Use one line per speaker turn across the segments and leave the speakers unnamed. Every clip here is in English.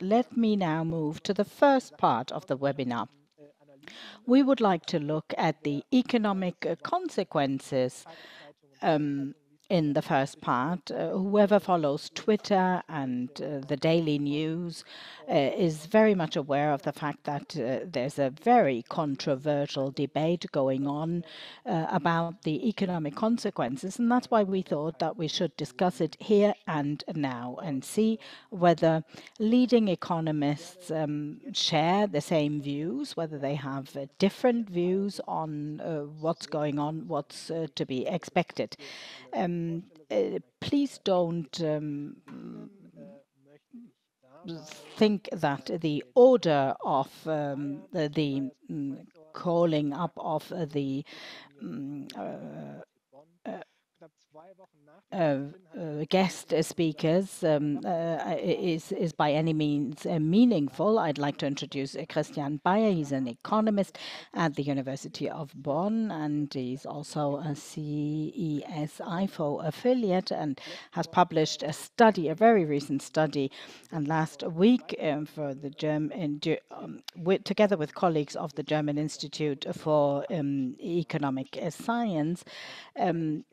let me now move to the first part of the webinar. We would like to look at the economic consequences in the first part. Whoever follows Twitter and the daily news is very much aware of the fact that there's a very controversial debate going on about the economic consequences. And that's why we thought that we should discuss it here and now and see whether leading economists share the same views, whether they have different views on what's going on, what's to be expected. Please don't think that the order of the calling up of the guest speakers is by any means meaningful. I'd like to introduce Christian Bayer. He's an economist at the University of Bonn, and he's also a CESifo affiliate and has published a study, a very recent study, and last week for the together with colleagues of the German Institute for Economic Science,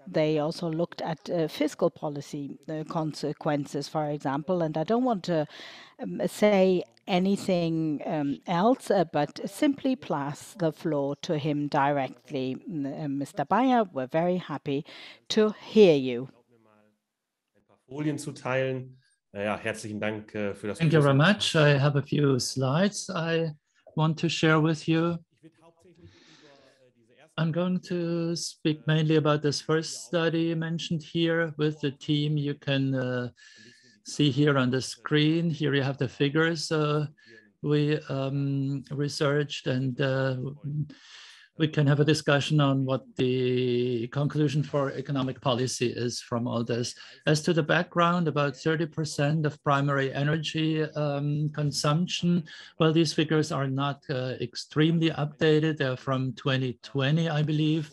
they also looked at fiscal policy consequences, for example, and I don't want to say anything else, but simply pass the floor to him directly. Mr. Bayer, we're very happy to hear you.
Thank you very much. I have a few slides I want to share with you. I'm going to speak mainly about this first study mentioned here with the team. You can see here on the screen. Here you have the figures we researched, and we can have a discussion on what the conclusion for economic policy is from all this. As to the background, about 30% of primary energy consumption. Well, these figures are not extremely updated. They're from 2020, I believe,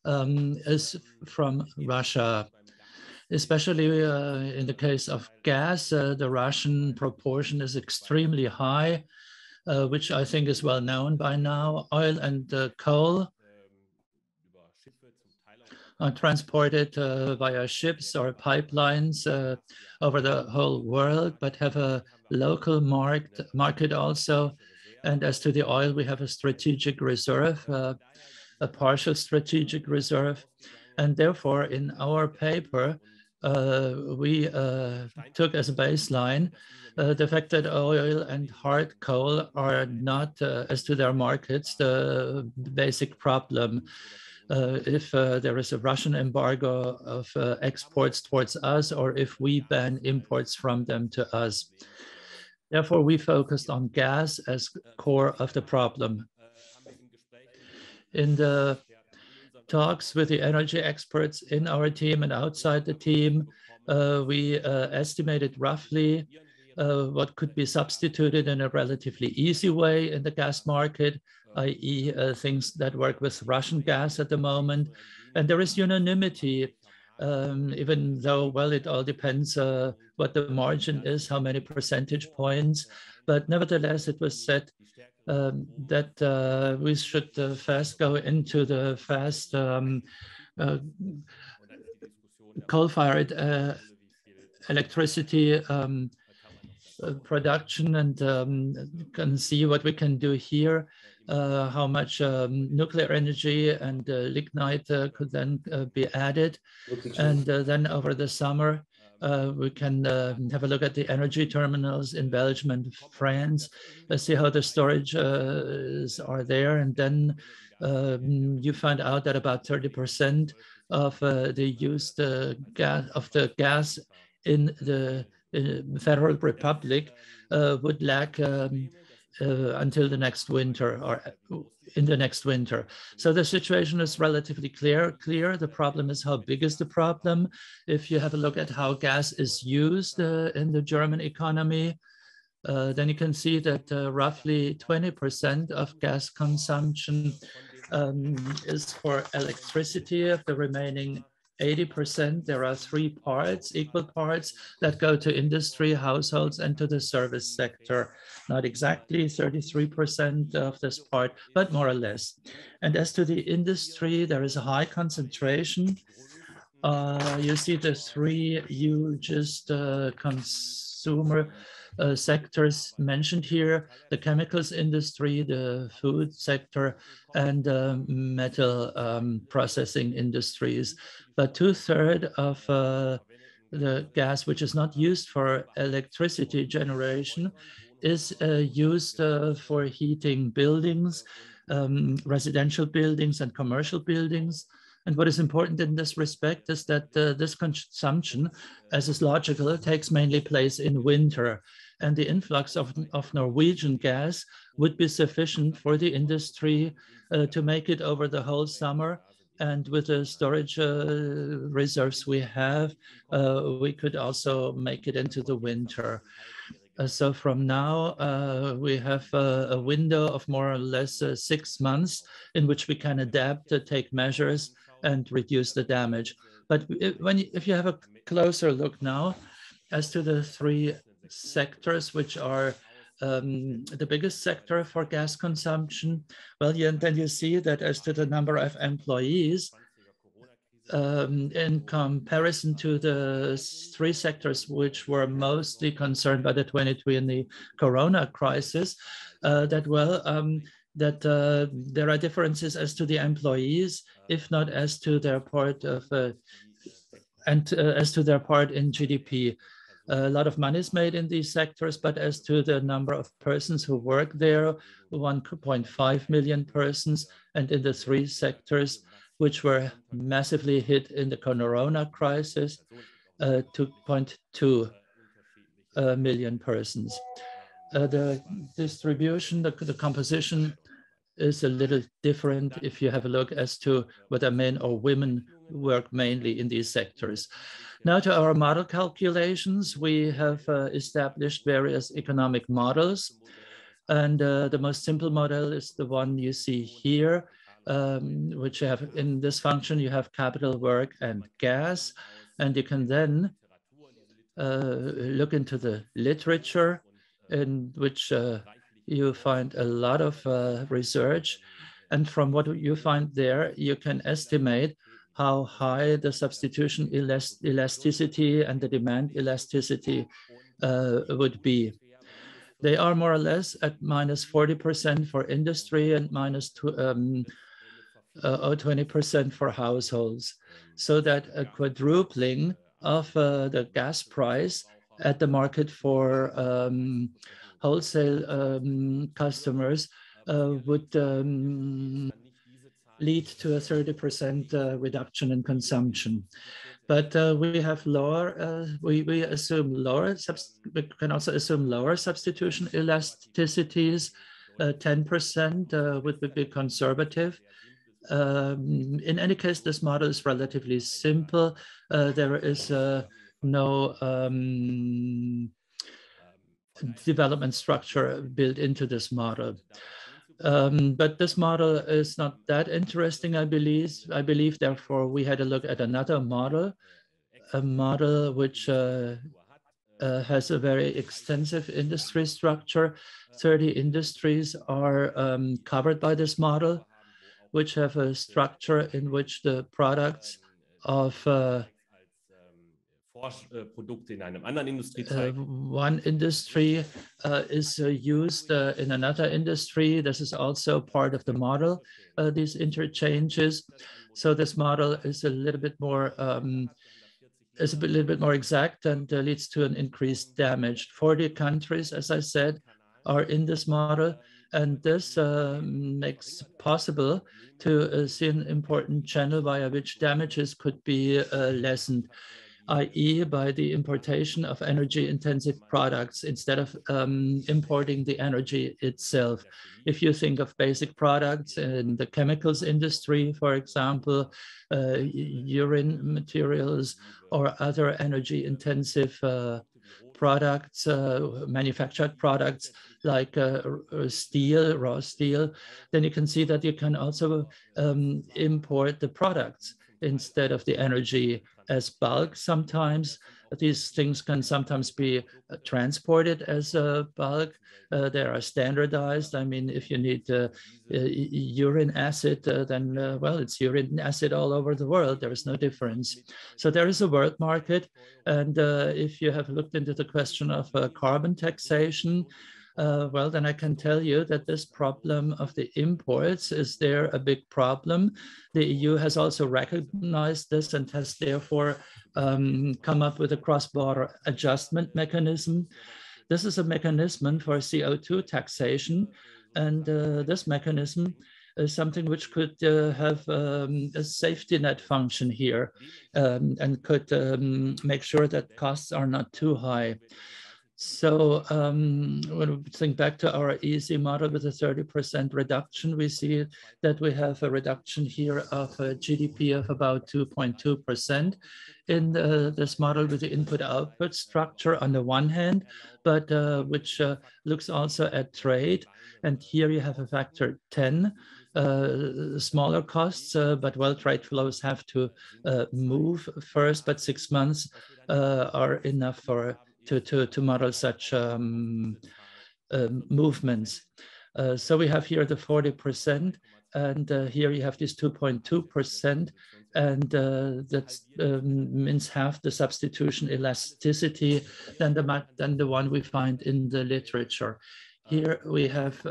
is from Russia. Especially in the case of gas, the Russian proportion is extremely high. Which I think is well known by now. Oil and coal are transported via ships or pipelines over the whole world, but have a local market also. And as to the oil, we have a strategic reserve, a partial strategic reserve. And therefore, in our paper, we took as a baseline the fact that oil and hard coal are not, as to their markets, the basic problem. If there is a Russian embargo of exports towards us, or if we ban imports from them to us. Therefore, we focused on gas as core of the problem. In the talks with the energy experts in our team and outside the team, we estimated roughly what could be substituted in a relatively easy way in the gas market, i.e. Things that work with Russian gas at the moment. And there is unanimity, even though, well, it all depends what the margin is, how many percentage points. But nevertheless, it was said that we should first go into the fast coal-fired electricity production, and can see what we can do here, how much nuclear energy and lignite could then be added. And then over the summer, we can have a look at the energy terminals in Belgium and France. Let's see how the storage are there. And then you find out that about 30% of the used gas of the gas in the Federal Republic would lack until the next winter, or in the next winter. So the situation is relatively clear. The problem is, how big is the problem? If you have a look at how gas is used in the German economy, then you can see that roughly 20% of gas consumption is for electricity. Of the remaining 80%, there are 3 parts, equal parts, that go to industry, households, and to the service sector. Not exactly 33% of this part, but more or less. And as to the industry, there is a high concentration. You see the 3 hugest consumer sectors mentioned here: the chemicals industry, the food sector, and metal processing industries. But 2/3 of the gas, which is not used for electricity generation, is used for heating buildings, residential buildings and commercial buildings. And what is important in this respect is that this consumption, as is logical, takes mainly place in winter. And the influx of Norwegian gas would be sufficient for the industry to make it over the whole summer. And with the storage reserves we have, we could also make it into the winter. So from now, we have a window of more or less 6 months in which we can adapt, take measures, and reduce the damage. But if you have a closer look now as to the 3 sectors, which are the biggest sector for gas consumption, well, then you see that as to the number of employees, in comparison to the 3 sectors which were mostly concerned by the 2020 Corona crisis, there are differences as to the employees, if not as to their part of as to their part in GDP. A lot of money is made in these sectors, but as to the number of persons who work there, 1.5 million persons, and in the 3 sectors which were massively hit in the Corona crisis, 2.2 million persons. The distribution, the composition is a little different if you have a look as to whether men or women work mainly in these sectors. Now to our model calculations, we have established various economic models. And the most simple model is the one you see here, which you have in this function, you have capital, work, and gas. And you can then look into the literature in which you find a lot of research. And from what you find there, you can estimate how high the substitution elasticity and the demand elasticity would be. They are more or less at -40% for industry and -20% for households, so that a quadrupling of the gas price at the market for wholesale customers would lead to a 30% reduction in consumption. But we have lower, we assume lower, we can also assume lower substitution elasticities. 10% would be conservative. In any case, this model is relatively simple. There is no development structure built into this model. But this model is not that interesting, I believe. Therefore, we had a look at another model, a model which has a very extensive industry structure. 30 industries are covered by this model, which have a structure in which the products of one industry is used in another industry. This is also part of the model, these interchanges. So this model is a little bit more exact and leads to an increased damage. 40 countries, as I said, are in this model, and this makes possible to see an important channel via which damages could be lessened, i.e. by the importation of energy-intensive products instead of importing the energy itself. If you think of basic products in the chemicals industry, for example, urine materials or other energy-intensive products, manufactured products like steel, raw steel, then you can see that you can also import the products. instead of the energy as bulk sometimes. These things can sometimes be transported as a bulk. They are standardized. I mean, if you need urine acid, then, well, it's urine acid all over the world. There is no difference. So there is a world market. And if you have looked into the question of carbon taxation, well, then I can tell you that this problem of the imports is there a big problem. The EU has also recognized this and has therefore come up with a cross-border adjustment mechanism. This is a mechanism for CO2 taxation, and this mechanism is something which could have a safety net function here and could make sure that costs are not too high. So when we think back to our easy model with a 30% reduction, we see that we have a reduction here of a GDP of about 2.2% in this model with the input-output structure on the one hand, but which looks also at trade. And here you have a factor 10, smaller costs, but well, trade flows have to move first, but 6 months are enough for to model such movements. So we have here the 40%, and here you have this 2.2%, and that means half the substitution elasticity than the one we find in the literature. Here we have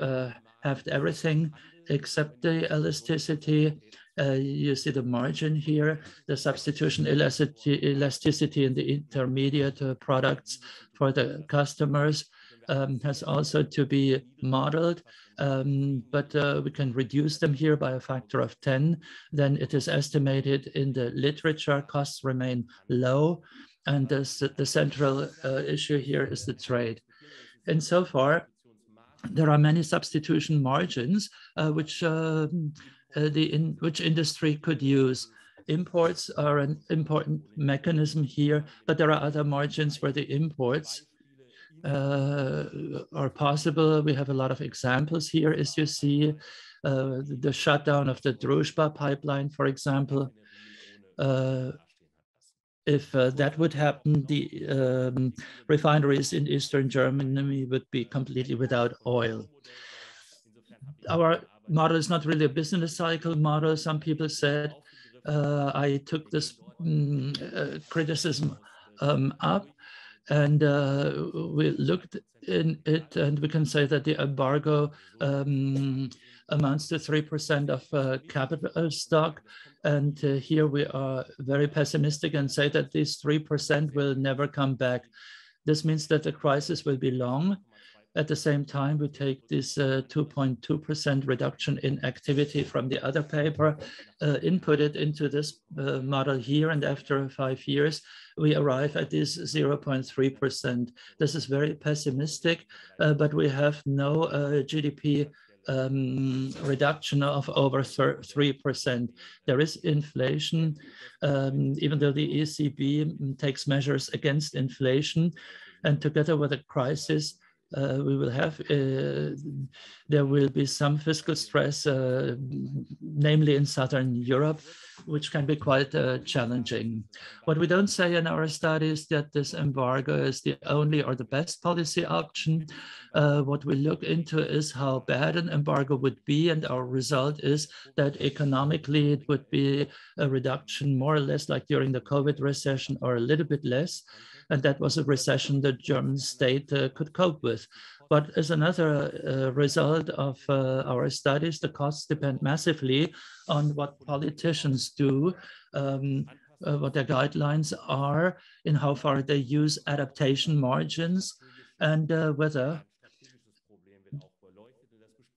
everything except the elasticity. You see the margin here, the substitution elasticity in the intermediate products for the customers has also to be modeled, but we can reduce them here by a factor of 10. Then it is estimated in the literature, costs remain low, and the central issue here is the trade. And so far, there are many substitution margins which industry could use. Imports are an important mechanism here, but there are other margins where the imports are possible. We have a lot of examples here, as you see, the shutdown of the Druzhba pipeline, for example. If that would happen, the refineries in Eastern Germany would be completely without oil. Our model is not really a business cycle model. Some people said, I took this criticism up, and we looked in it, and we can say that the embargo amounts to 3% of capital stock. And here we are very pessimistic and say that these 3% will never come back. This means that the crisis will be long. At the same time, we take this 2.2% reduction in activity from the other paper, input it into this model here, and after 5 years, we arrive at this 0.3%. This is very pessimistic, but we have no GDP reduction of over 3%. There is inflation, even though the ECB takes measures against inflation, and together with the crisis, we will have, there will be some fiscal stress, namely in Southern Europe, which can be quite challenging. What we don't say in our study is that this embargo is the only or the best policy option. What we look into is how bad an embargo would be, and our result is that economically it would be a reduction more or less like during the COVID recession, or a little bit less. And that was a recession the German state could cope with. But as another result of our studies, the costs depend massively on what politicians do, what their guidelines are, in how far they use adaptation margins, and whether.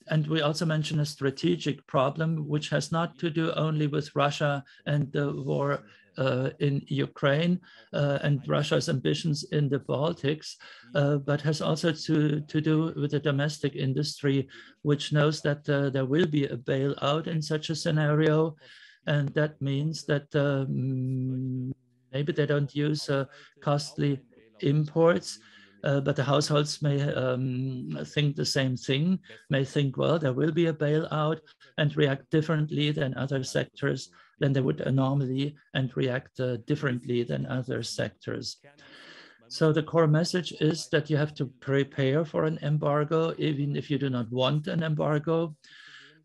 And we also mentioned a strategic problem, which has not to do only with Russia and the war in Ukraine and Russia's ambitions in the Baltics, but has also to do with the domestic industry, which knows that there will be a bailout in such a scenario. And that means that maybe they don't use costly imports, but the households may think the same thing, may think, well, there will be a bailout, and react differently than other sectors then they would normally and react differently than other sectors. So the core message is that you have to prepare for an embargo, even if you do not want an embargo.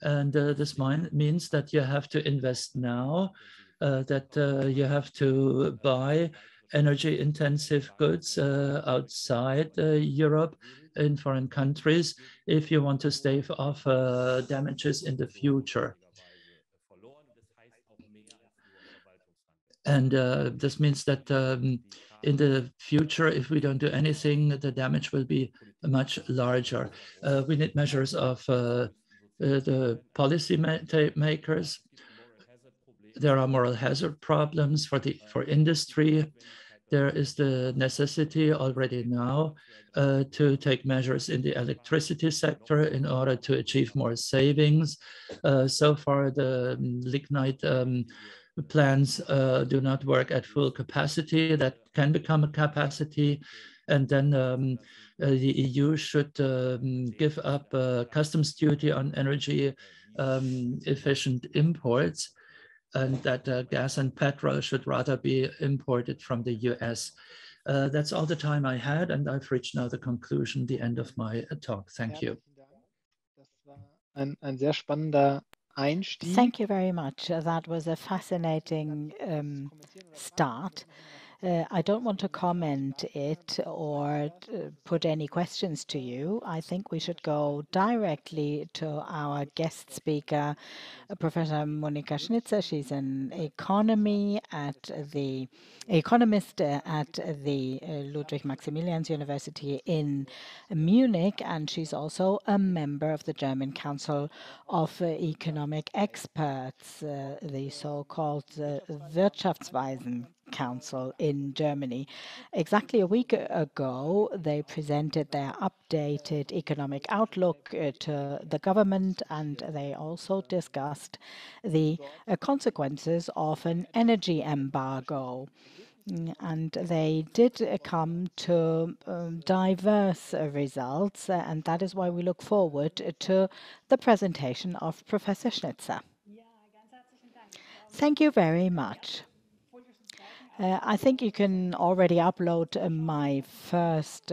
And this means that you have to invest now, that you have to buy energy-intensive goods outside Europe in foreign countries if you want to stave off damages in the future. And this means that in the future, if we don't do anything, the damage will be much larger. We need measures of the policy makers. There are moral hazard problems for industry. There is the necessity already now to take measures in the electricity sector in order to achieve more savings. So far, the lignite plants do not work at full capacity. That can become a capacity. And then the EU should give up customs duty on energy efficient imports, and that gas and petrol should rather be imported from the US. That's all the time I had, and I've reached now the conclusion, the end of my talk. Thank you.
Ein sehr spannender Einstieg.
Thank you very much. That was a fascinating start. I don't want to comment it or put any questions to you. I think we should go directly to our guest speaker, Professor Monika Schnitzer. She's an economist at the Ludwig Maximilians University in Munich, and she's also a member of the German Council of Economic Experts, the so-called Wirtschaftsweise Council in Germany. Exactly a week ago, they presented their updated economic outlook to the government, and they also discussed the consequences of an energy embargo. And they did come to diverse results, and that is why we look forward to the presentation of Professor Schnitzer. Thank you very much. I think you can already upload my first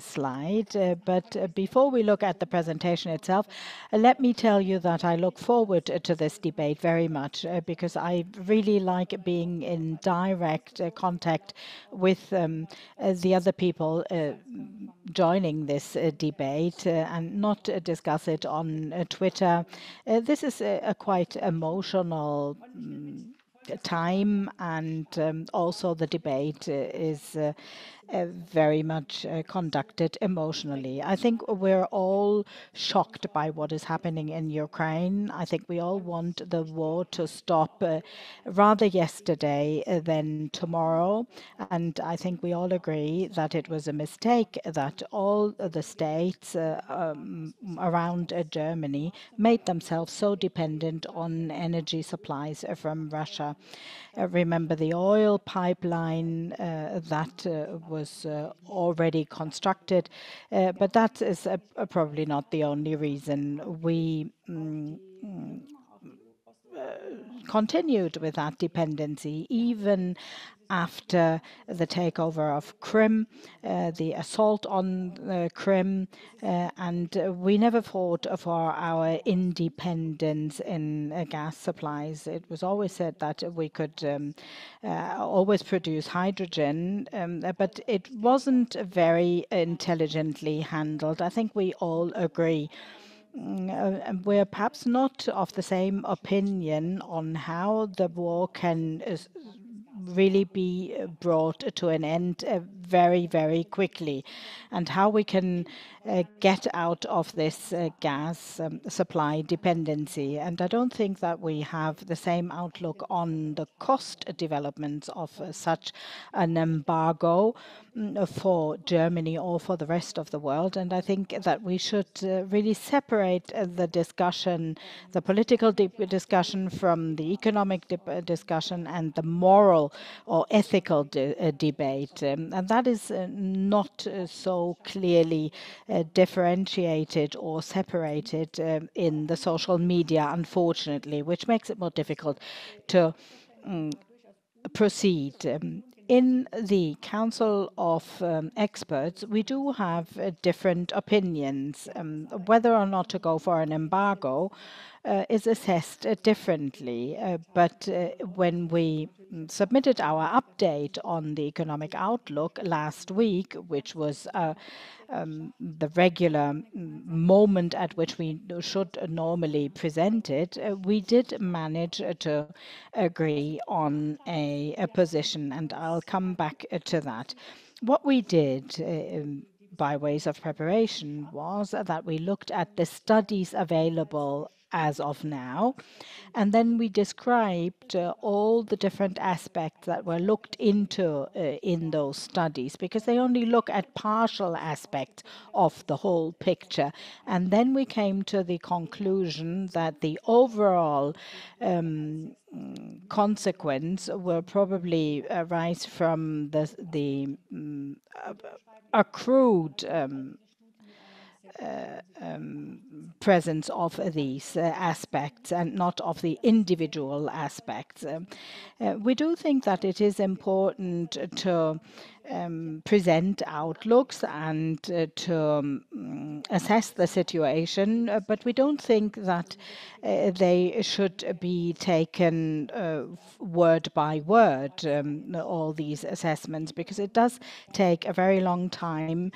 slide, but before we look at the presentation itself, let me tell you that I look forward to this debate very much because I really like being in direct contact with the other people joining this debate and not discuss it on Twitter. This is a quite emotional time, and also the debate is very much conducted emotionally. I think we're all shocked by what is happening in Ukraine. I think we all want the war to stop rather yesterday than tomorrow. And I think we all agree that it was a mistake that all the states around Germany made themselves so dependent on energy supplies from Russia. Remember the oil pipeline that was already constructed, but that is probably not the only reason. We continued with that dependency even after the takeover of Crimea, the assault on Crimea, and we never fought for our independence in gas supplies. It was always said that we could always produce hydrogen, but it wasn't very intelligently handled. I think we all agree. We're perhaps not of the same opinion on how the war can really be brought to an end very, very quickly, and how we can get out of this gas supply dependency. And I don't think that we have the same outlook on the cost developments of such an embargo for Germany or for the rest of the world. And I think that we should really separate the discussion, the political discussion from the economic discussion and the moral moral or ethical debate. And that is not so clearly differentiated or separated in the social media, unfortunately, which makes it more difficult to proceed. In the Council of Experts, we do have different opinions. Whether or not to go for an embargo is assessed differently. But when we submitted our update on the economic outlook last week, which was the regular moment at which we should normally present it, we did manage to agree on a position, and I'll come back to that. What we did by ways of preparation was that we looked at the studies available as of now, and then we described all the different aspects that were looked into in those studies, because they only look at partial aspects of the whole picture. And then we came to the conclusion that the overall consequence will probably arise from the accrued presence of these aspects and not of the individual aspects. We do think that it is important to present outlooks and to assess the situation, but we don't think that they should be taken word by word, all these assessments, because it does take a very long time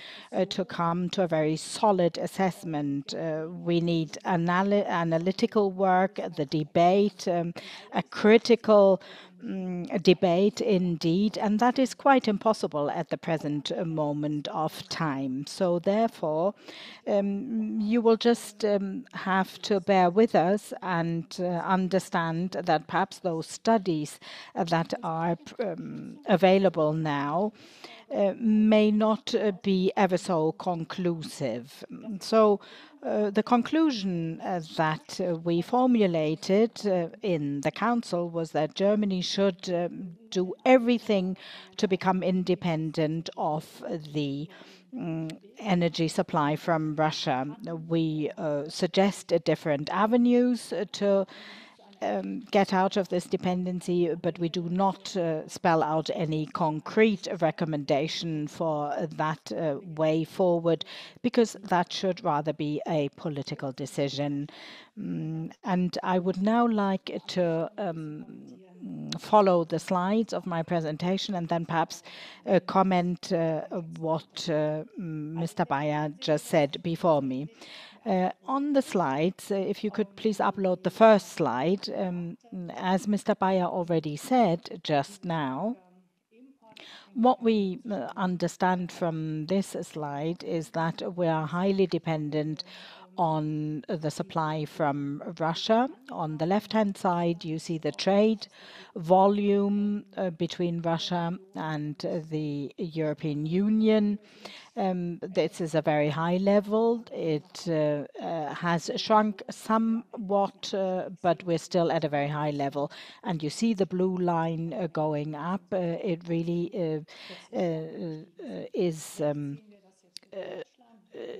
to come to a very solid assessment. We need analytical work, the debate, a critical debate indeed, and that is quite impossible at the present moment of time. So therefore, you will just have to bear with us and understand that perhaps those studies that are available now may not be ever so conclusive. So the conclusion that we formulated in the Council was that Germany should do everything to become independent of the energy supply from Russia. We suggest different avenues to get out of this dependency, but we do not spell out any concrete recommendation for that way forward, because that should rather be a political decision. And I would now like to follow the slides of my presentation and then perhaps comment what Mr. Bayer just said before me. On the slides, if you could please upload the first slide. As Mr. Bayer already said just now, what we understand from this slide is that we are highly dependent on the supply from Russia. On the left-hand side, you see the trade volume between Russia and the European Union. This is a very high level. It has shrunk somewhat, but we're still at a very high level. And you see the blue line going up. It really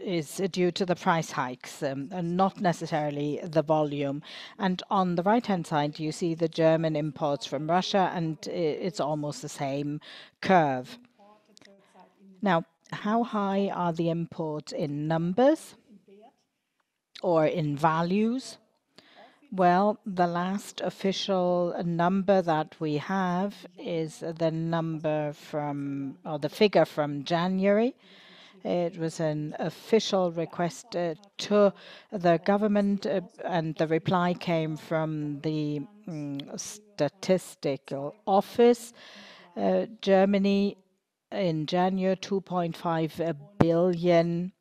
is due to the price hikes and not necessarily the volume. And on the right-hand side, you see the German imports from Russia, and it's almost the same curve. Now, how high are the imports in numbers or in values? Well, the last official number that we have is the number from, or the figure from January. It was an official request to the government, and the reply came from the statistical office. Germany in January, 2.5 billion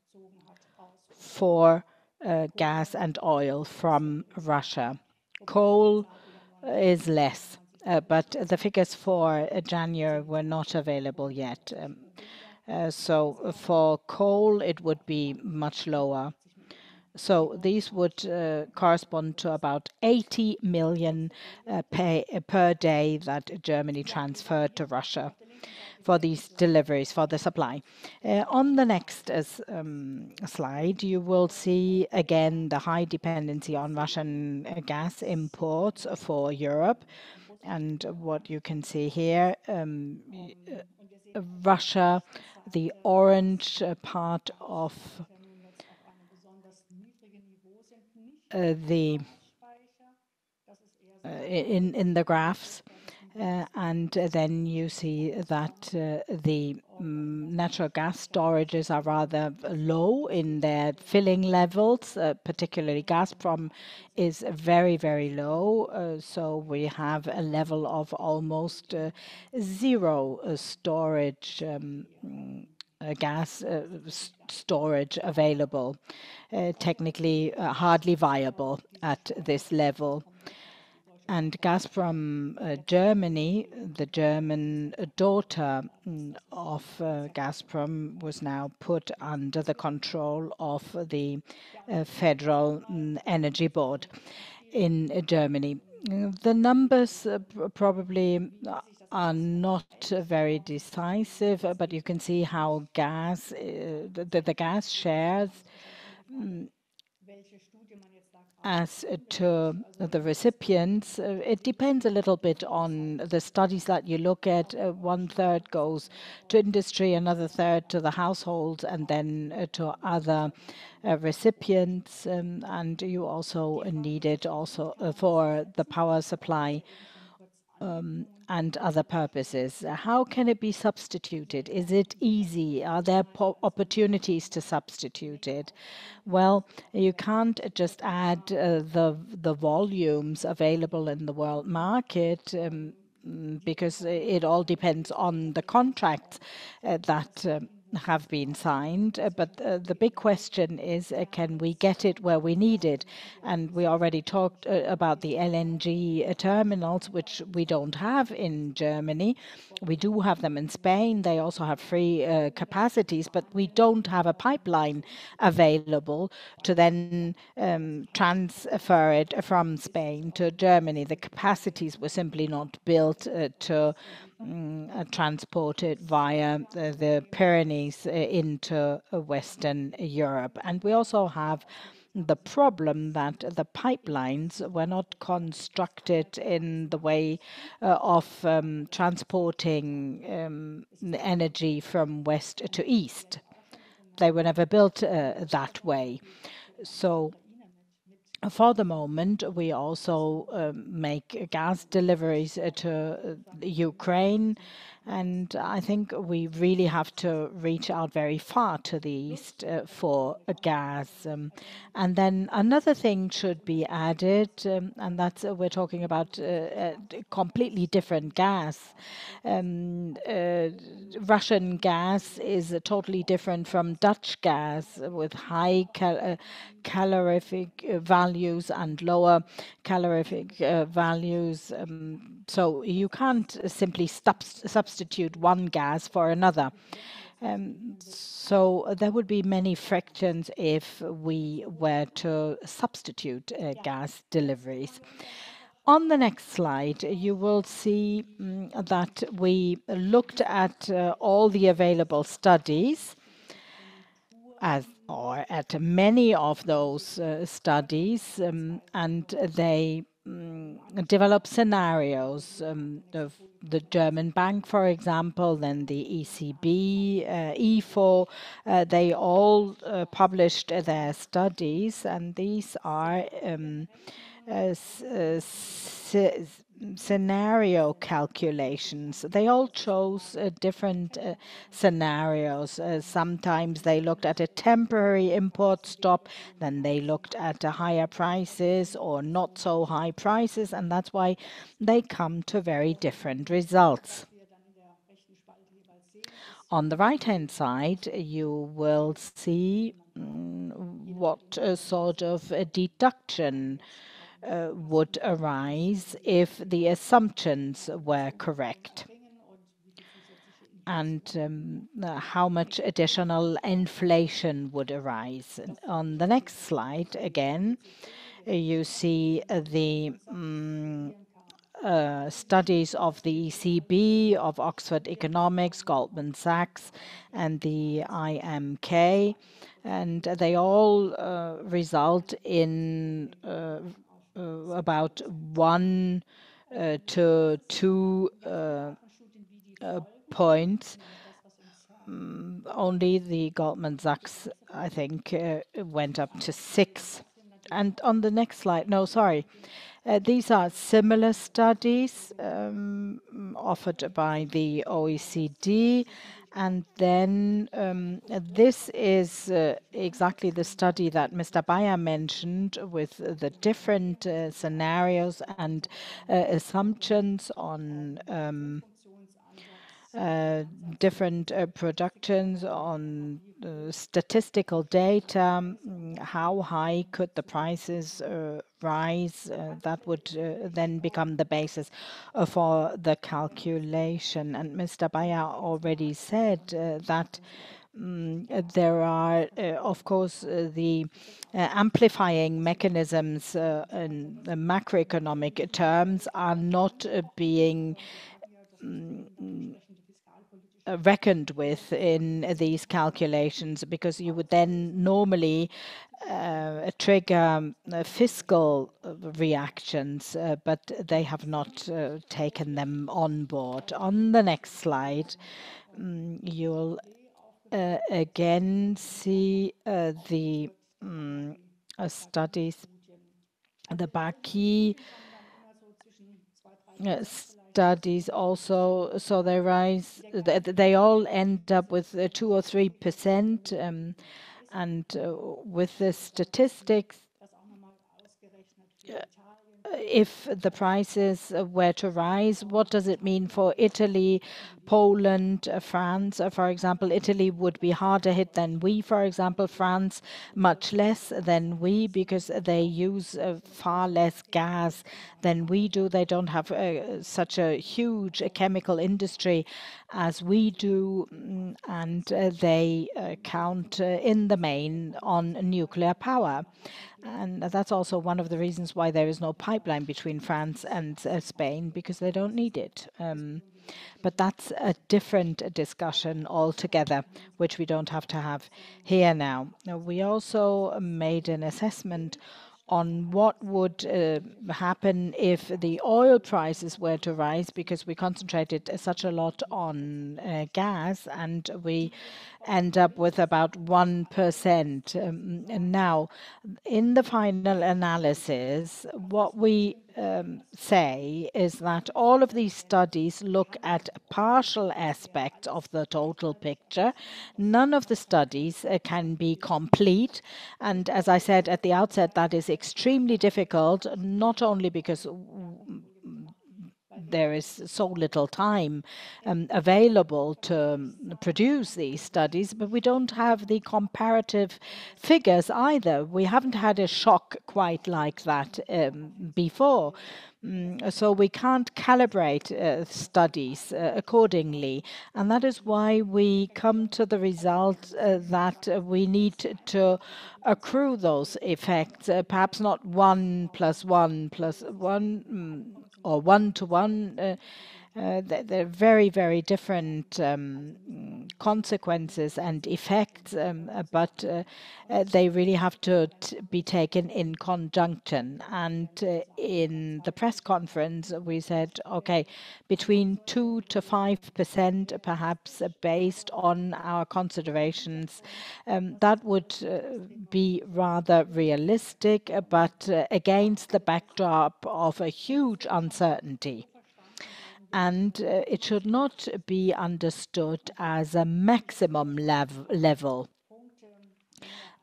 for gas and oil from Russia. Coal is less, but the figures for January were not available yet. So for coal, it would be much lower. So these would correspond to about 80 million per day that Germany transferred to Russia for these deliveries, for the supply. On the next slide, you will see again the high dependency on Russian gas imports for Europe. And what you can see here, Russia, the orange part of the in the graphs, and then you see that the natural gas storages are rather low in their filling levels. Particularly Gazprom is very, very low. So we have a level of almost zero storage gas storage available, technically hardly viable at this level. And Gazprom Germany, the German daughter of Gazprom, was now put under the control of the Federal Energy Board in Germany. The numbers probably are not very decisive, but you can see how gas, the gas shares as to the recipients, it depends a little bit on the studies that you look at. One third goes to industry, another third to the households, and then to other recipients. And you also need it also for the power supply and other purposes. How can it be substituted? Is it easy? Are there opportunities to substitute it? Well, you can't just add the volumes available in the world market because it all depends on the contracts that have been signed. But the big question is, can we get it where we need it? And we already talked about the LNG terminals, which we don't have in Germany. We do have them in Spain. They also have free capacities, but we don't have a pipeline available to then transfer it from Spain to Germany. The capacities were simply not built to transported via the Pyrenees into Western Europe. And we also have the problem that the pipelines were not constructed in the way of transporting energy from west to east. They were never built that way. So for the moment, we also make gas deliveries to Ukraine, and I think we really have to reach out very far to the east for gas. And then another thing should be added, and that's we're talking about completely different gas. Russian gas is totally different from Dutch gas with high calorific values and lower calorific values. So you can't simply substitute one gas for another. So there would be many frictions if we were to substitute gas deliveries. On the next slide, you will see that we looked at all the available studies or at many of those studies, and they develop scenarios of the German bank, for example, then the ECB, IFO. They all published their studies, and these are scenario calculations. They all chose different scenarios. Sometimes they looked at a temporary import stop, then they looked at higher prices or not so high prices, and that's why they come to very different results. On the right-hand side, you will see what sort of a deduction would arise if the assumptions were correct. and how much additional inflation would arise. On the next slide, again, you see the studies of the ECB, of Oxford Economics, Goldman Sachs, and the IMK, and they all result in about 1 to 2 points. Only the Goldman Sachs, I think, went up to 6. And on the next slide, no, sorry. These are similar studies offered by the OECD. And then this is exactly the study that Mr. Bayer mentioned with the different scenarios and assumptions on different productions, on statistical data, how high could the prices rise. That would then become the basis for the calculation. And Mr. Bayer already said that there are, of course, the amplifying mechanisms in the macroeconomic terms are not being reckoned with in these calculations, because you would then normally trigger fiscal reactions, but they have not taken them on board. On the next slide, you'll again see the studies, the Baki studies also, so they rise, they all end up with 2 or 3%, and with the statistics, if the prices were to rise, what does it mean for Italy, Poland, France? For example, Italy would be harder hit than we, for example, France much less than we, because they use far less gas than we do. They don't have such a huge chemical industry as we do, and they count in the main on nuclear power. And that's also one of the reasons why there is no pipeline between France and Spain, because they don't need it. But that's a different discussion altogether, which we don't have to have here now. We also made an assessment on what would happen if the oil prices were to rise, because we concentrated such a lot on gas, and we end up with about 1%. And now, in the final analysis, what we say is that all of these studies look at partial aspects of the total picture. None of the studies can be complete. And as I said at the outset, that is extremely difficult, not only because there is so little time available to produce these studies, but we don't have the comparative figures either. We haven't had a shock quite like that before. So we can't calibrate studies accordingly. And that is why we come to the result that we need to accrue those effects, perhaps not 1 + 1 + 1 or 1 to 1. They're very, very different consequences and effects, but they really have to be taken in conjunction. And in the press conference, we said, okay, between 2 to 5%, perhaps based on our considerations, that would be rather realistic, but against the backdrop of a huge uncertainty. And it should not be understood as a maximum level.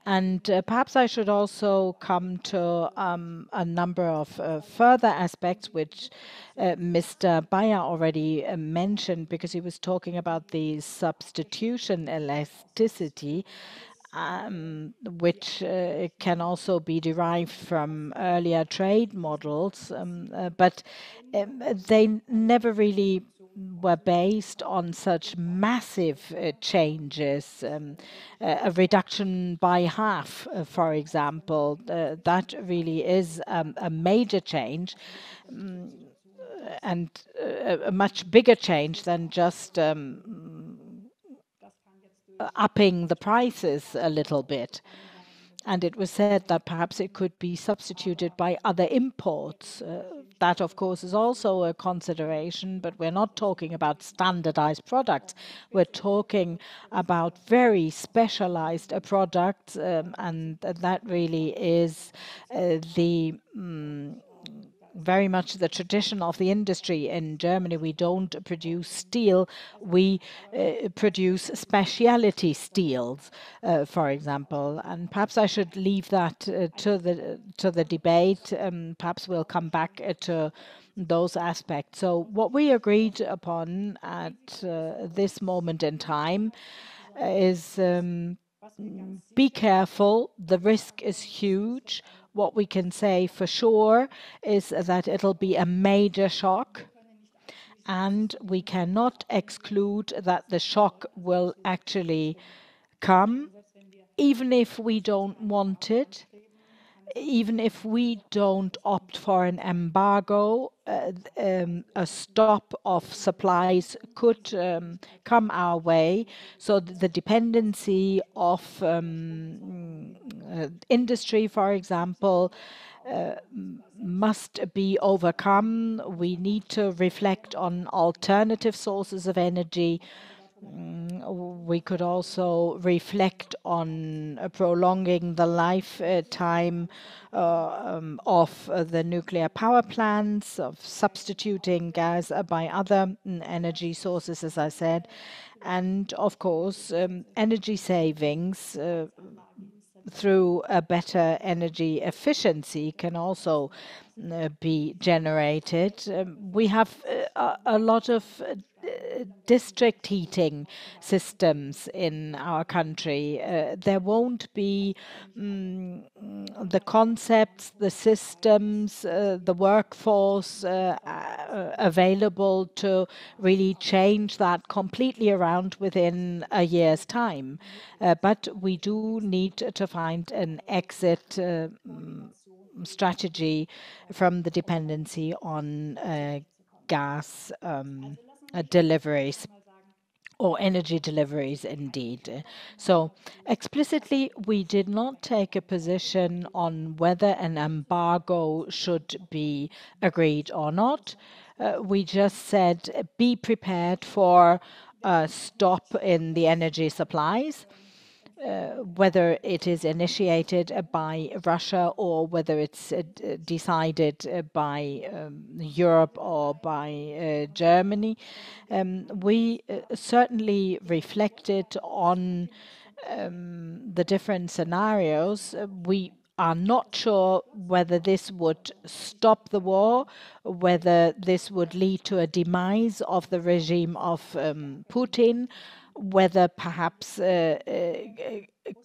And perhaps I should also come to a number of further aspects which Mr. Bayer already mentioned, because he was talking about the substitution elasticity, which can also be derived from earlier trade models, but they never really were based on such massive changes, a reduction by half, for example, that really is a major change, and a much bigger change than just upping the prices a little bit. And it was said that perhaps it could be substituted by other imports. That, of course, is also a consideration, but we're not talking about standardized products. We're talking about very specialized products, and that really is the very much the tradition of the industry in Germany. We don't produce steel, we produce specialty steels, for example. And perhaps I should leave that to the debate. Perhaps we'll come back to those aspects. So what we agreed upon at this moment in time is be careful, the risk is huge. What we can say for sure is that it'll be a major shock, and we cannot exclude that the shock will actually come, even if we don't want it. Even if we don't opt for an embargo, a stop of supplies could come our way. So the dependency of industry, for example, must be overcome. We need to reflect on alternative sources of energy. We could also reflect on prolonging the lifetime of the nuclear power plants, of substituting gas by other energy sources, as I said, and of course, energy savings through a better energy efficiency can also be generated. We have a lot of district heating systems in our country. There won't be the concepts, the systems, the workforce available to really change that completely around within a year's time. But we do need to find an exit strategy from the dependency on gas deliveries, or energy deliveries indeed. So explicitly, we did not take a position on whether an embargo should be agreed or not. We just said, be prepared for a stop in the energy supplies. Whether it is initiated by Russia or whether it's decided by Europe or by Germany. We certainly reflected on the different scenarios. We are not sure whether this would stop the war, whether this would lead to a demise of the regime of Putin, whether perhaps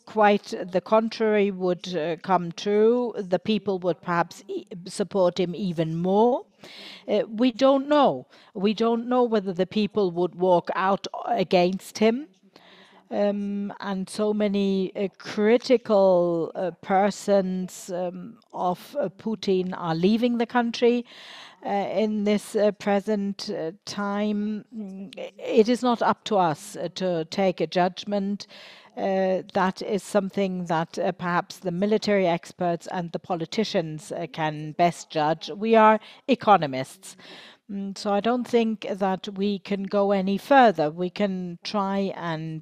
quite the contrary would come true. The people would perhaps support him even more. We don't know. We don't know whether the people would walk out against him. And so many critical persons of Putin are leaving the country in this present time. It is not up to us to take a judgment. That is something that perhaps the military experts and the politicians can best judge. We are economists. So I don't think that we can go any further. We can try and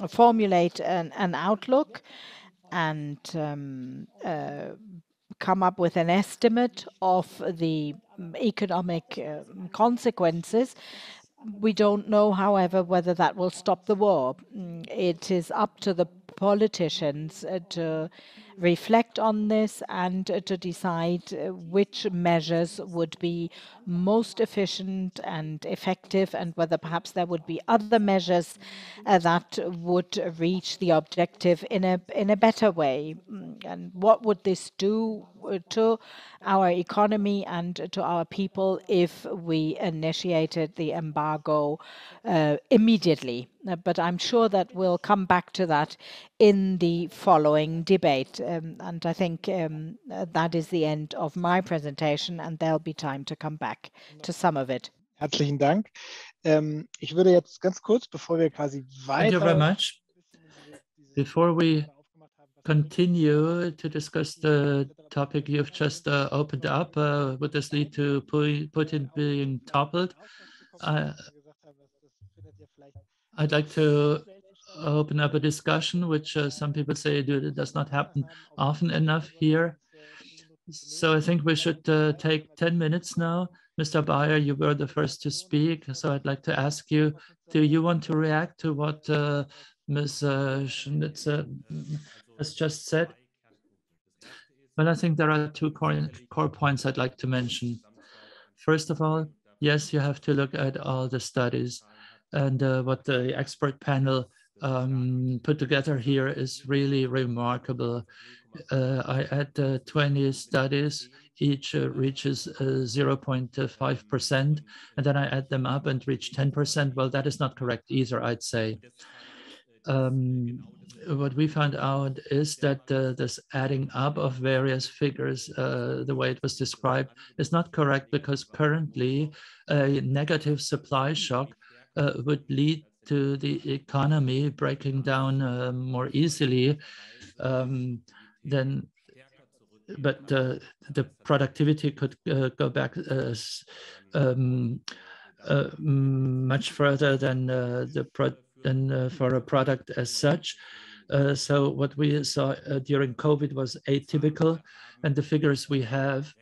formulate an outlook and come up with an estimate of the economic consequences. We don't know, however, whether that will stop the war. It is up to the politicians to reflect on this and to decide which measures would be most efficient and effective, and whether perhaps there would be other measures that would reach the objective in a better way. And what would this do to our economy and to our people if we initiated the embargo immediately? But I'm sure that we'll come back to that in the following debate. And I think that is the end of my presentation, and there'll be time to come back to some of it.
Herzlichen Dank. Ich würde jetzt ganz kurz, bevor wir quasi weiter...
Thank you very much. Before we continue to discuss the topic you've just opened up, would this lead to Putin being toppled? I'd like to open up a discussion, which some people say does not happen often enough here. So I think we should take 10 minutes now. Mr. Bayer, you were the first to speak, so I'd like to ask you, do you want to react to what Ms. Schnitzer has just said? Well, I think there are two core points I'd like to mention. First of all, yes, you have to look at all the studies, and what the expert panel put together here is really remarkable. I add 20 studies, each reaches 0.5%, and then I add them up and reach 10%. Well, that is not correct either, I'd say. What we found out is that this adding up of various figures, the way it was described, is not correct, because currently a negative supply shock would lead to the economy breaking down more easily than, but the productivity could go back much further than for a product as such. So what we saw during COVID was atypical, and the figures we have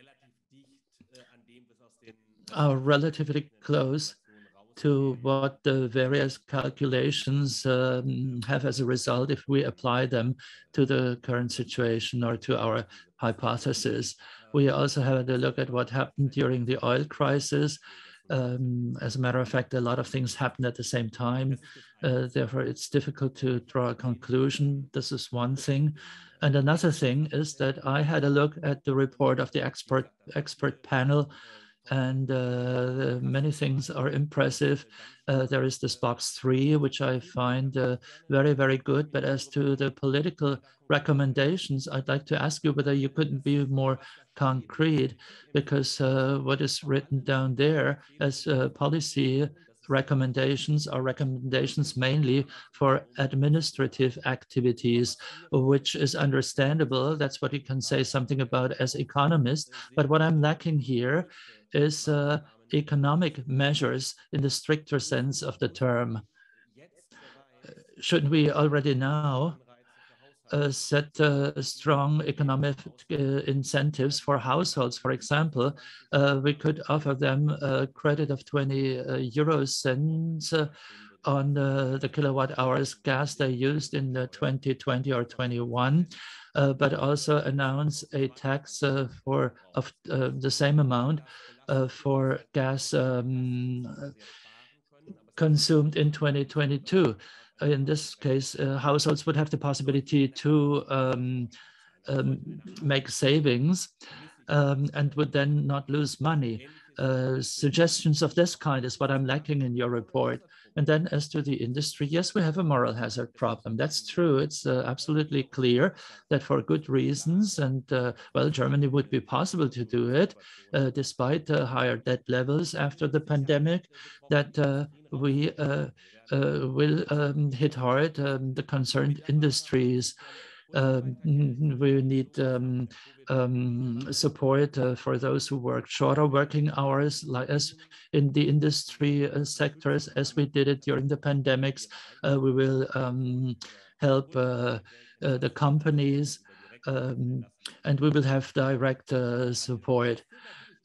are relatively close to what the various calculations have as a result if we apply them to the current situation or to our hypothesis. We also had a look at what happened during the oil crisis. As a matter of fact, a lot of things happened at the same time. Therefore, it's difficult to draw a conclusion. This is one thing. And another thing is that I had a look at the report of the expert panel, and many things are impressive. There is this box 3, which I find very, very good. But as to the political recommendations, I'd like to ask you whether you couldn't be more concrete, because what is written down there as policy recommendations are recommendations mainly for administrative activities, which is understandable. That's what you can say something about as economist. But what I'm lacking here is economic measures in the stricter sense of the term. Shouldn't we already now set strong economic incentives for households? For example, we could offer them a credit of 20 euro cents on the kilowatt hours gas they used in 2020 or 21, but also announce a tax of the same amount for gas consumed in 2022. In this case, households would have the possibility to make savings and would then not lose money. Suggestions of this kind is what I'm lacking in your report. And then as to the industry, yes, we have a moral hazard problem. That's true. It's absolutely clear that for good reasons, and well, Germany would be possible to do it, despite higher debt levels after the pandemic, that we will hit hard the concerned industries. We need support for those who work shorter working hours, like as in the industry sectors, as we did it during the pandemics. We will help the companies, and we will have direct support.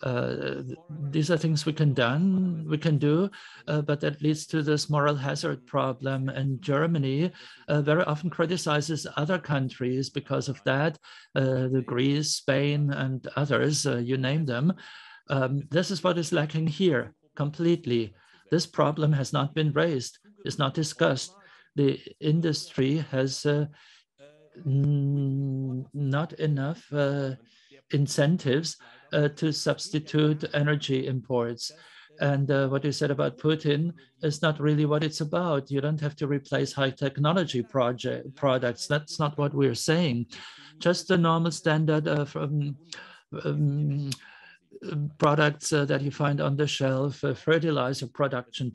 These are things we can do, but that leads to this moral hazard problem. And Germany very often criticizes other countries because of that, the Greece, Spain, and others, you name them. This is what is lacking here completely. This problem has not been raised, is not discussed. The industry has not enough incentives to substitute energy imports. And what you said about Putin is not really what it's about. You don't have to replace high technology products. That's not what we're saying. Just the normal standard of products that you find on the shelf, fertilizer production,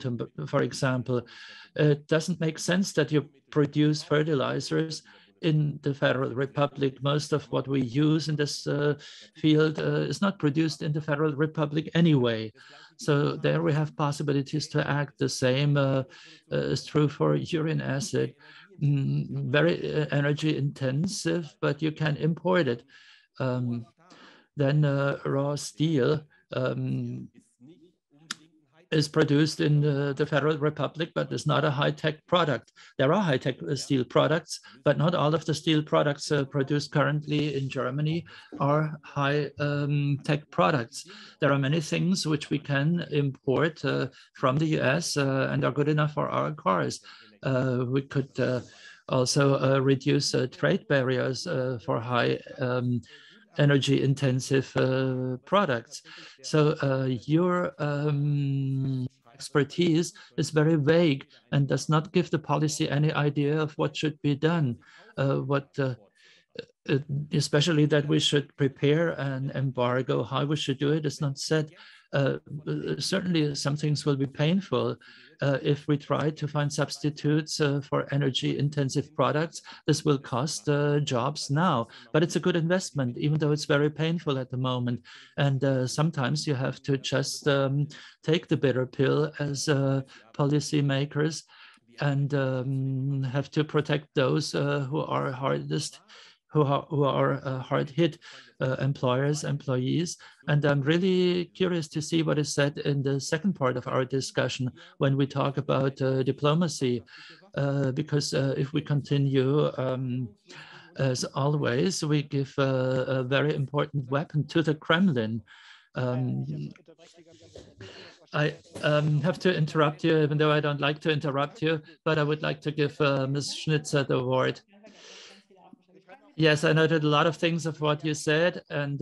for example. It doesn't make sense that you produce fertilizers in the Federal Republic. Most of what we use in this field is not produced in the Federal Republic anyway. So there we have possibilities to act. The same is true for urine acid. Very energy intensive, but you can import it. Then raw steel is produced in the Federal Republic, but is not a high-tech product. There are high-tech steel products, but not all of the steel products produced currently in Germany are high-tech products. There are many things which we can import from the US and are good enough for our cars. We could also reduce trade barriers for high energy intensive products. So your expertise is very vague and does not give the policy any idea of what should be done. Especially that we should prepare an embargo, how we should do it is not said. Certainly some things will be painful if we try to find substitutes for energy intensive products. This will cost jobs now, but it's a good investment, even though it's very painful at the moment. And sometimes you have to just take the bitter pill as policymakers and have to protect those who are hardest, who are hard hit, employers, employees. And I'm really curious to see what is said in the second part of our discussion when we talk about diplomacy, because if we continue as always, we give a very important weapon to the Kremlin. I have to interrupt you, even though I don't like to interrupt you, but I would like to give Ms. Schnitzer the word. Yes, I noted a lot of things of what you said, and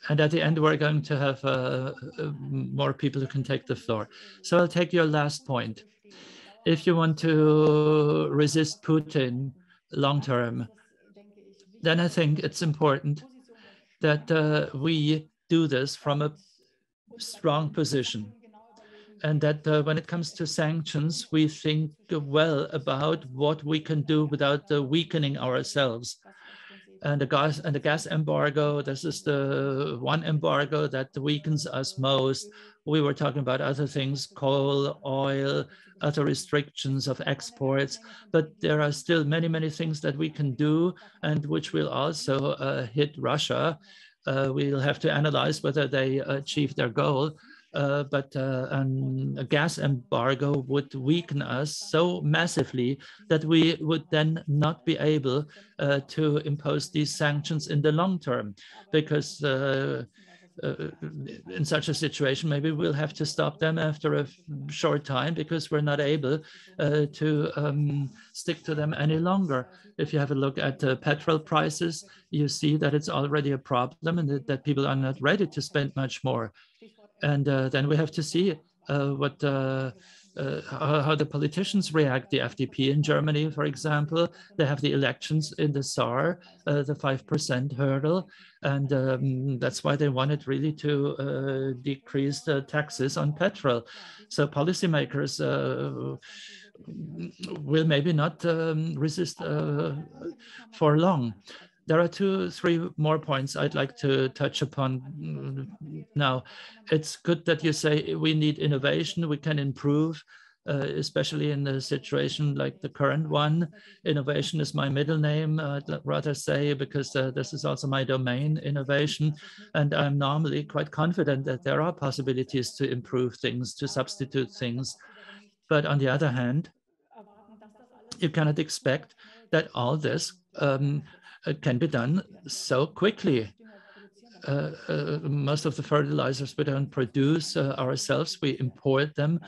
at the end, we're going to have more people who can take the floor. So I'll take your last point. If you want to resist Putin long-term, then I think it's important that we do this from a strong position. And that when it comes to sanctions, we think well about what we can do without weakening ourselves. And the gas embargo, this is the one embargo that weakens us most. We were talking about other things, coal, oil, other restrictions of exports, but there are still many, many things that we can do and which will also hit Russia. We'll have to analyze whether they achieve their goal. But a gas embargo would weaken us so massively that we would then not be able to impose these sanctions in the long term, because in such a situation, maybe we'll have to stop them after a short time because we're not able to stick to them any longer. If you have a look at petrol prices, you see that it's already a problem and that people are not ready to spend much more. And then we have to see how the politicians react. The FDP in Germany, for example, they have the elections in the Saar, the 5% hurdle, and that's why they wanted really to decrease the taxes on petrol. So policymakers will maybe not resist for long. There are 2-3 more points I'd like to touch upon now. It's good that you say we need innovation, we can improve especially in a situation like the current one. Innovation is my middle name, I'd rather say, because this is also my domain, innovation. And I'm normally quite confident that there are possibilities to improve things, to substitute things. But on the other hand, you cannot expect that all this can be done so quickly. Most of the fertilizers we don't produce ourselves, we import them.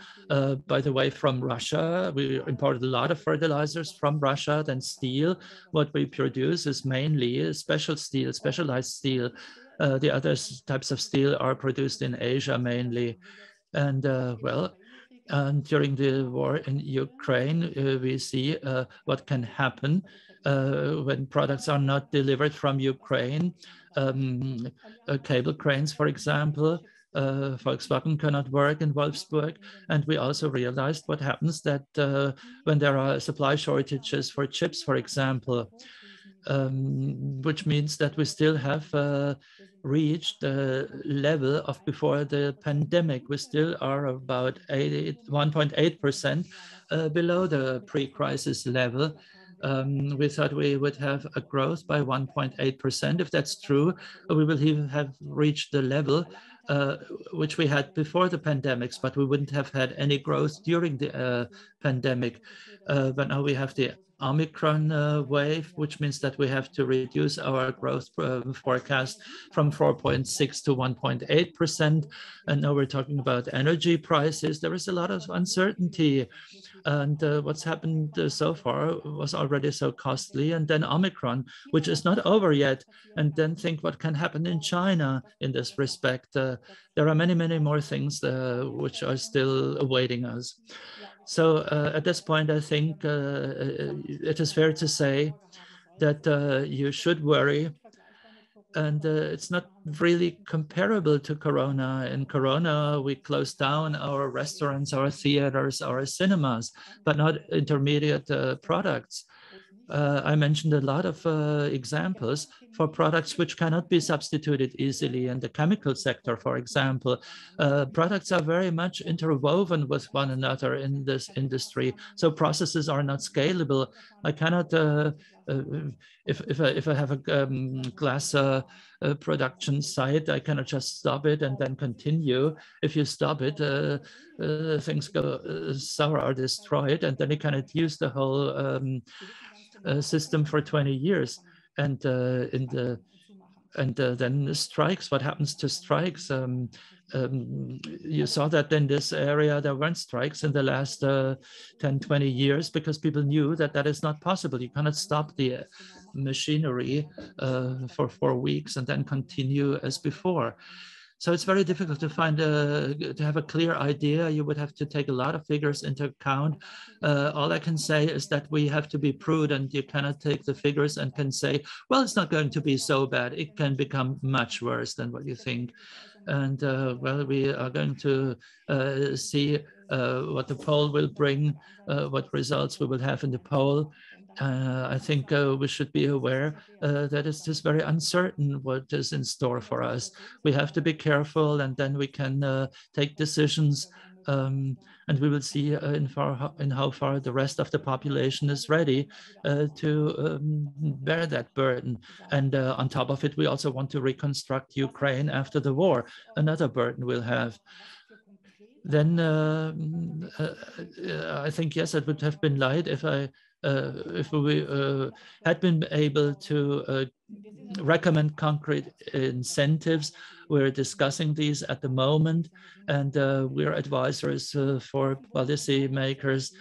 By the way, from Russia, we imported a lot of fertilizers from Russia, then steel. What we produce is mainly special steel, specialized steel. The other types of steel are produced in Asia mainly. And well, during the war in Ukraine, we see what can happen when products are not delivered from Ukraine. Cable cranes, for example, Volkswagen cannot work in Wolfsburg. And we also realized what happens that when there are supply shortages for chips, for example, which means that we still have reached the level of before the pandemic. We still are about 1.8% below the pre-crisis level. We thought we would have a growth by 1.8%. If that's true, we will have reached the level which we had before the pandemics, but we wouldn't have had any growth during the pandemic. But now we have the Omicron wave, which means that we have to reduce our growth forecast from 4.6 to 1.8%. And now we're talking about energy prices. There is a lot of uncertainty. And what's happened so far was already so costly. And then Omicron, which is not over yet. And then think what can happen in China in this respect. There are many, many more things which are still awaiting us. So at this point, I think it is fair to say that you should worry. And it's not really comparable to Corona. In Corona, we closed down our restaurants, our theaters, our cinemas, but not intermediate products. I mentioned a lot of examples for products which cannot be substituted easily. In the chemical sector, for example, products are very much interwoven with one another in this industry. So processes are not scalable. I cannot, if I have a glass production site, I cannot just stop it and then continue. If you stop it, things go sour, are destroyed, and then you cannot use the whole system for 20 years. And then strikes, what happens to strikes? You saw that in this area, there weren't strikes in the last 10, 20 years because people knew that that is not possible. You cannot stop the machinery for 4 weeks and then continue as before. So it's very difficult to find to have a clear idea. You would have to take a lot of figures into account. All I can say is that we have to be prudent. You cannot take the figures and can say, well, it's not going to be so bad. It can become much worse than what you think. And well, we are going to see what the poll will bring, what results we will have in the poll. I think we should be aware that it's just very uncertain what is in store for us. We have to be careful, and then we can take decisions, and we will see in how far the rest of the population is ready to bear that burden. And on top of it, we also want to reconstruct Ukraine after the war, another burden we'll have. Then I think, yes, it would have been light if we had been able to recommend concrete incentives. We're discussing these at the moment, and we're advisors for policy makers.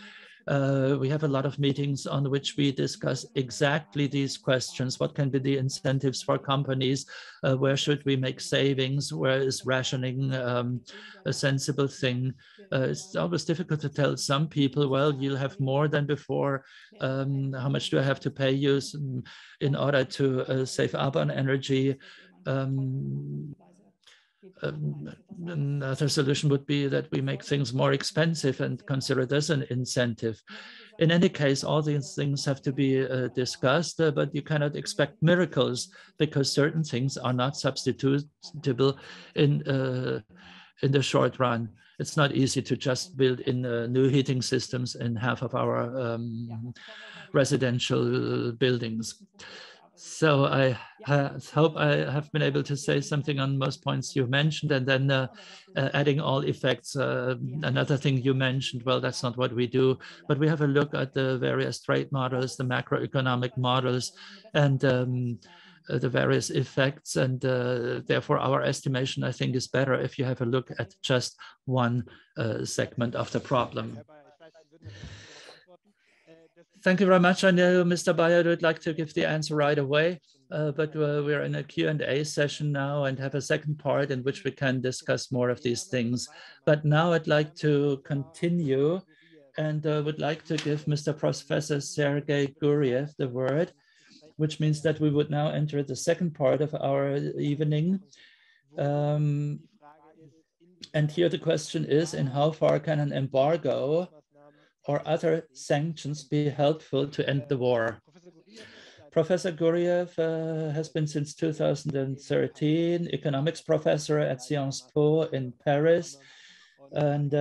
We have a lot of meetings on which we discuss exactly these questions. What can be the incentives for companies? Where should we make savings? Where is rationing a sensible thing? It's always difficult to tell some people, well, you'll have more than before. How much do I have to pay you in order to save up on energy? Another solution would be that we make things more expensive and consider this an incentive. In any case, all these things have to be discussed, but you cannot expect miracles because certain things are not substitutable in the short run. it's not easy to just build in new heating systems in half of our residential buildings. So I hope I have been able to say something on most points you mentioned, and then adding all effects. Another thing you mentioned, well, that's not what we do, but we have a look at the various trade models, the macroeconomic models, and the various effects, and therefore our estimation, I think, is better if you have a look at just one segment of the problem. Thank you very much. I know Mr. Bayer would like to give the answer right away, but we're in a Q&A session now and have a second part in which we can discuss more of these things. But now I'd like to continue and would like to give Mr. Professor Sergei Guriev the word, which means that we would now enter the second part of our evening. And here the question is, in how far can an embargo or other sanctions be helpful to end the war? Professor Guriev has been since 2013 economics professor at Sciences Po in Paris. And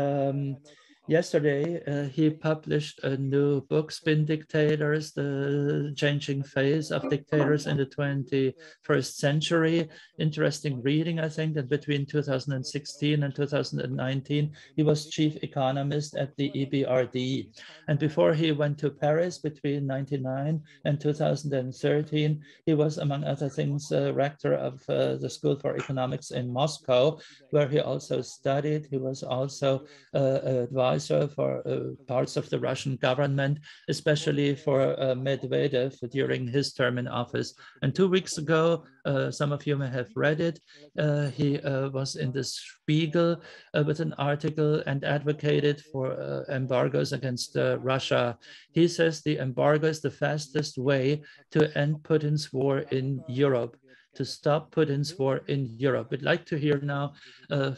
yesterday, he published a new book, Spin Dictators, The Changing Phase of Dictators in the 21st Century. Interesting reading, I think, that between 2016 and 2019, he was chief economist at the EBRD. And before he went to Paris between 1999 and 2013, he was, among other things, rector of the School for Economics in Moscow, where he also studied. He was also advisor for parts of the Russian government, especially for Medvedev during his term in office. And 2 weeks ago, some of you may have read it, he was in the Spiegel with an article and advocated for embargoes against Russia. He says the embargo is the fastest way to end Putin's war in Europe, to stop Putin's war in Europe. We'd like to hear now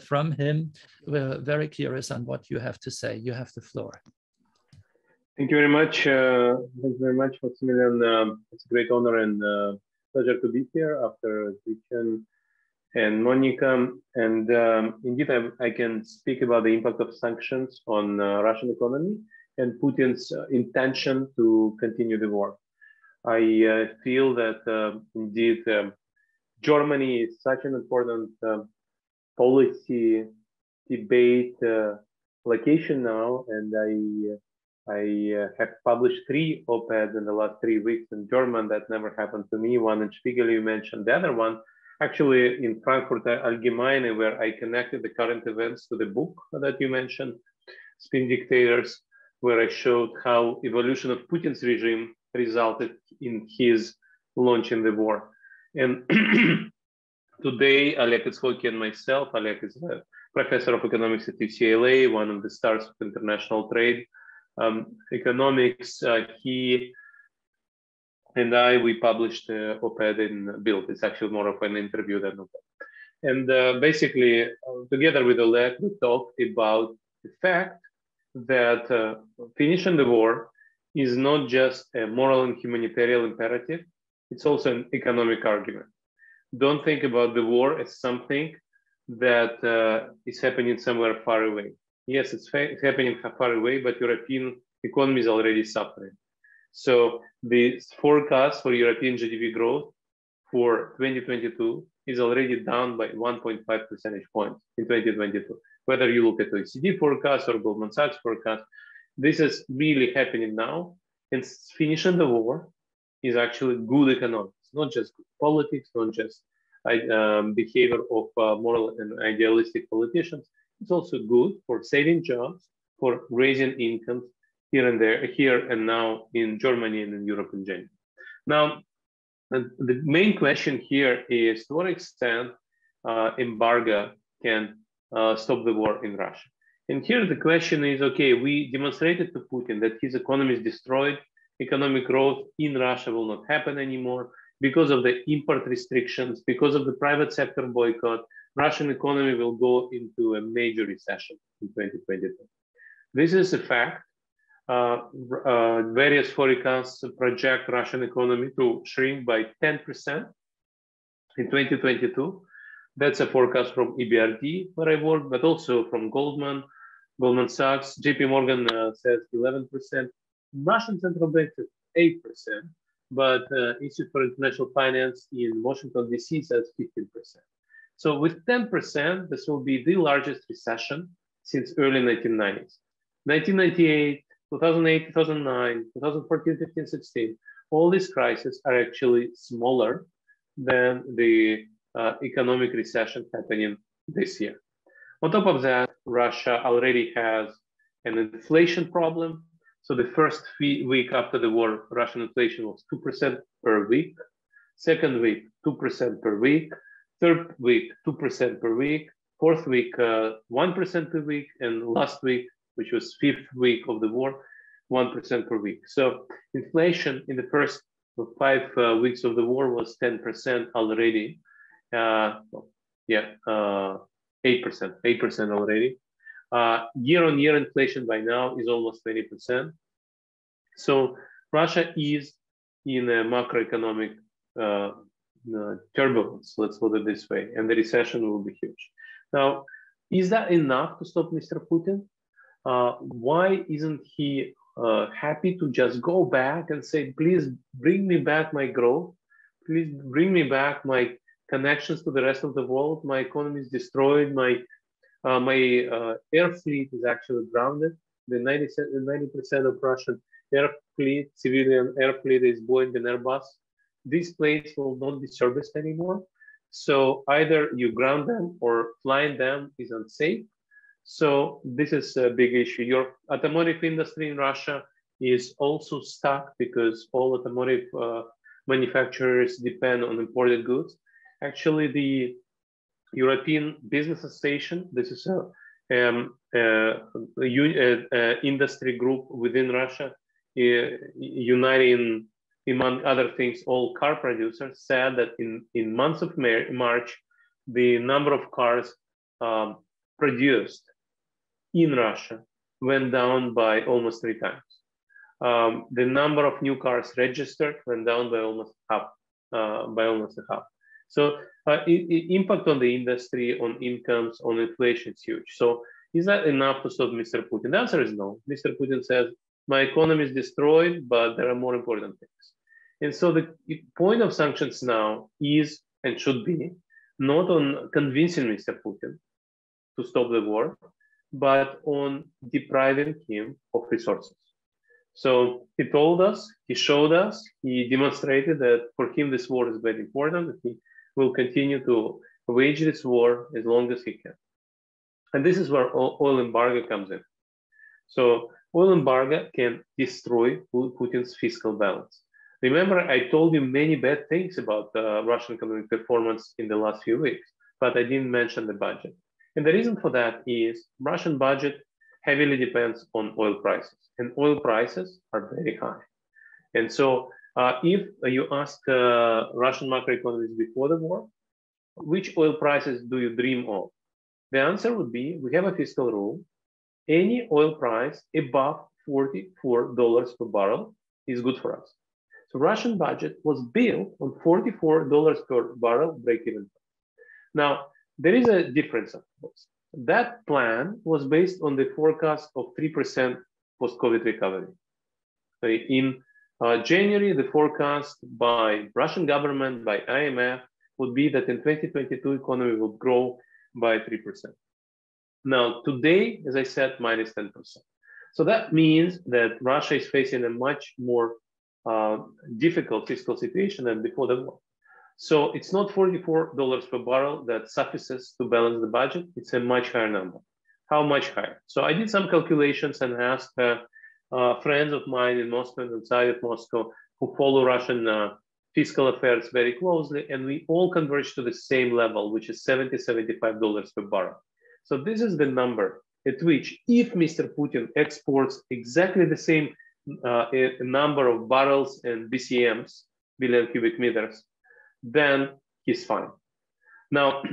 from him. We're very curious on what you have to say. You have the floor.
Thank you very much. Thank you very much, Maximilian. It's a great honor and pleasure to be here after Christian and Monika. And indeed, I can speak about the impact of sanctions on Russian economy and Putin's intention to continue the war. I feel that indeed, Germany is such an important policy debate location now, and I have published 3 op-eds in the last 3 weeks in German. That never happened to me. One in Spiegel you mentioned, the other one actually in Frankfurt Allgemeine, where I connected the current events to the book that you mentioned, Spin Dictators, where I showed how evolution of Putin's regime resulted in his launching the war. And today, Oleg Itshoki and myself, Oleg is a professor of economics at UCLA, one of the stars of international trade economics. He and we published an op-ed in Bild. It's actually more of an interview than an op-ed. And basically, together with Oleg, we talked about the fact that finishing the war is not just a moral and humanitarian imperative, it's also an economic argument. Don't think about the war as something that is happening somewhere far away. Yes, it's happening far away, but European economy is already suffering. So the forecast for European GDP growth for 2022 is already down by 1.5 percentage points in 2022. Whether you look at the OECD forecast or Goldman Sachs forecast, this is really happening now. And finishing the war is actually good economics, not just good politics, not just behavior of moral and idealistic politicians. It's also good for saving jobs, for raising incomes here and there, here and now in Germany and in Europe in general. Now, the main question here is to what extent embargo can stop the war in Russia. And here the question is, okay, we demonstrated to Putin that his economy is destroyed, economic growth in Russia will not happen anymore because of the import restrictions, because of the private sector boycott. Russian economy will go into a major recession in 2022. This is a fact. Various forecasts project Russian economy to shrink by 10% in 2022. That's a forecast from EBRD, where I work, but also from Goldman Sachs. JP Morgan says 11%. Russian Central Bank says 8%, but Institute for International Finance in Washington, D.C. says 15%. So with 10%, this will be the largest recession since early 1990s. 1998, 2008, 2009, 2014, 15, 16, all these crises are actually smaller than the economic recession happening this year. On top of that, Russia already has an inflation problem. So the first week after the war, Russian inflation was 2% per week. Second week, 2% per week. Third week, 2% per week. Fourth week, 1% per week. And last week, which was fifth week of the war, 1% per week. So inflation in the first 5 weeks of the war was 10% already. 8% already. Year-on-year inflation by now is almost 20%. So Russia is in a macroeconomic turbulence, let's put it this way, and the recession will be huge. Now, is that enough to stop Mr. Putin? Why isn't he happy to just go back and say, please bring me back my growth, please bring me back my connections to the rest of the world, my economy is destroyed, my air fleet is actually grounded. The 90% of Russian air fleet, civilian air fleet, is Boeing and Airbus. These planes will not be serviced anymore. So either you ground them or flying them is unsafe. So this is a big issue. Your automotive industry in Russia is also stuck because all automotive manufacturers depend on imported goods. Actually, the European Business Association, this is a industry group within Russia, uniting, among other things, all car producers, said that in months of March, the number of cars produced in Russia went down by almost 3 times. The number of new cars registered went down by almost half. So impact on the industry, on incomes, on inflation is huge. So is that enough to stop Mr. Putin? The answer is no. Mr. Putin says, my economy is destroyed, but there are more important things. And so the point of sanctions now is and should be not on convincing Mr. Putin to stop the war, but on depriving him of resources. So he told us, he showed us, he demonstrated that for him this war is very important, that he will continue to wage this war as long as he can. And this is where oil embargo comes in. So oil embargo can destroy Putin's fiscal balance. Remember, I told you many bad things about Russian economic performance in the last few weeks, but I didn't mention the budget. And the reason for that is Russian budget heavily depends on oil prices, and oil prices are very high. And so if you ask Russian macroeconomists before the war, which oil prices do you dream of? The answer would be, we have a fiscal rule. Any oil price above $44 per barrel is good for us. So Russian budget was built on $44 per barrel break-even. Now, there is a difference, of course. That plan was based on the forecast of 3% post-COVID recovery. In January, the forecast by Russian government, by IMF, would be that in 2022, economy will grow by 3%. Now, today, as I said, minus 10%. So that means that Russia is facing a much more difficult fiscal situation than before the war. So it's not $44 per barrel that suffices to balance the budget. It's a much higher number. How much higher? So I did some calculations and asked friends of mine in Moscow and outside of Moscow who follow Russian fiscal affairs very closely, and we all converge to the same level, which is $70, $75 per barrel. So this is the number at which, if Mr. Putin exports exactly the same number of barrels and BCMs, billion cubic meters, then he's fine. Now,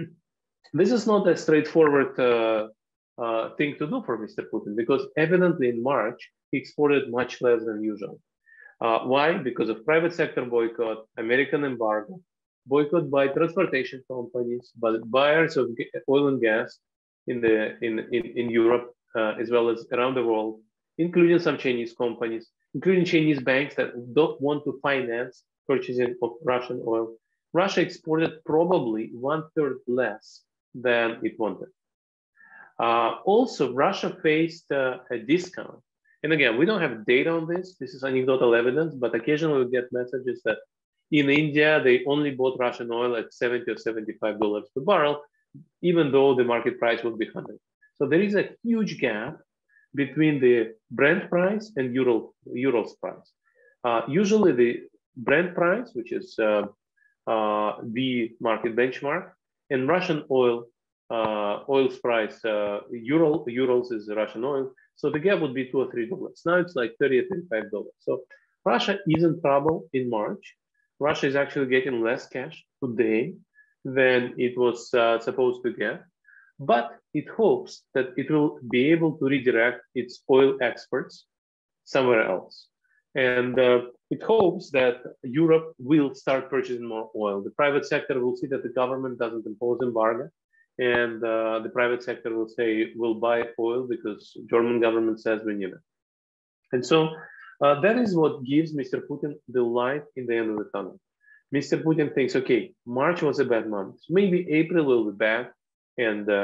this is not a straightforward thing to do for Mr. Putin, because evidently in March, he exported much less than usual. Why? Because of private sector boycott, American embargo, boycott by transportation companies, but buyers of oil and gas in Europe as well as around the world, including some Chinese companies, including Chinese banks that don't want to finance purchasing of Russian oil. Russia exported probably 1/3 less than it wanted. Also, Russia faced a discount. And again, we don't have data on this. This is anecdotal evidence, but occasionally we get messages that in India, they only bought Russian oil at $70 or $75 per barrel, even though the market price would be 100. So there is a huge gap between the Brent price and Urals price. Usually the Brent price, which is the market benchmark, and Russian oil's price, Urals is Russian oil. So the gap would be $2 or $3. Now it's like $30 or $35. So Russia is in trouble in March. Russia is actually getting less cash today than it was supposed to get, but it hopes that it will be able to redirect its oil exports somewhere else. And it hopes that Europe will start purchasing more oil. The private sector will see that the government doesn't impose embargo, and the private sector will say, we'll buy oil because German government says we need it. And so that is what gives Mr. Putin the light in the end of the tunnel. Mr. Putin thinks, okay, March was a bad month. Maybe April will be bad. And the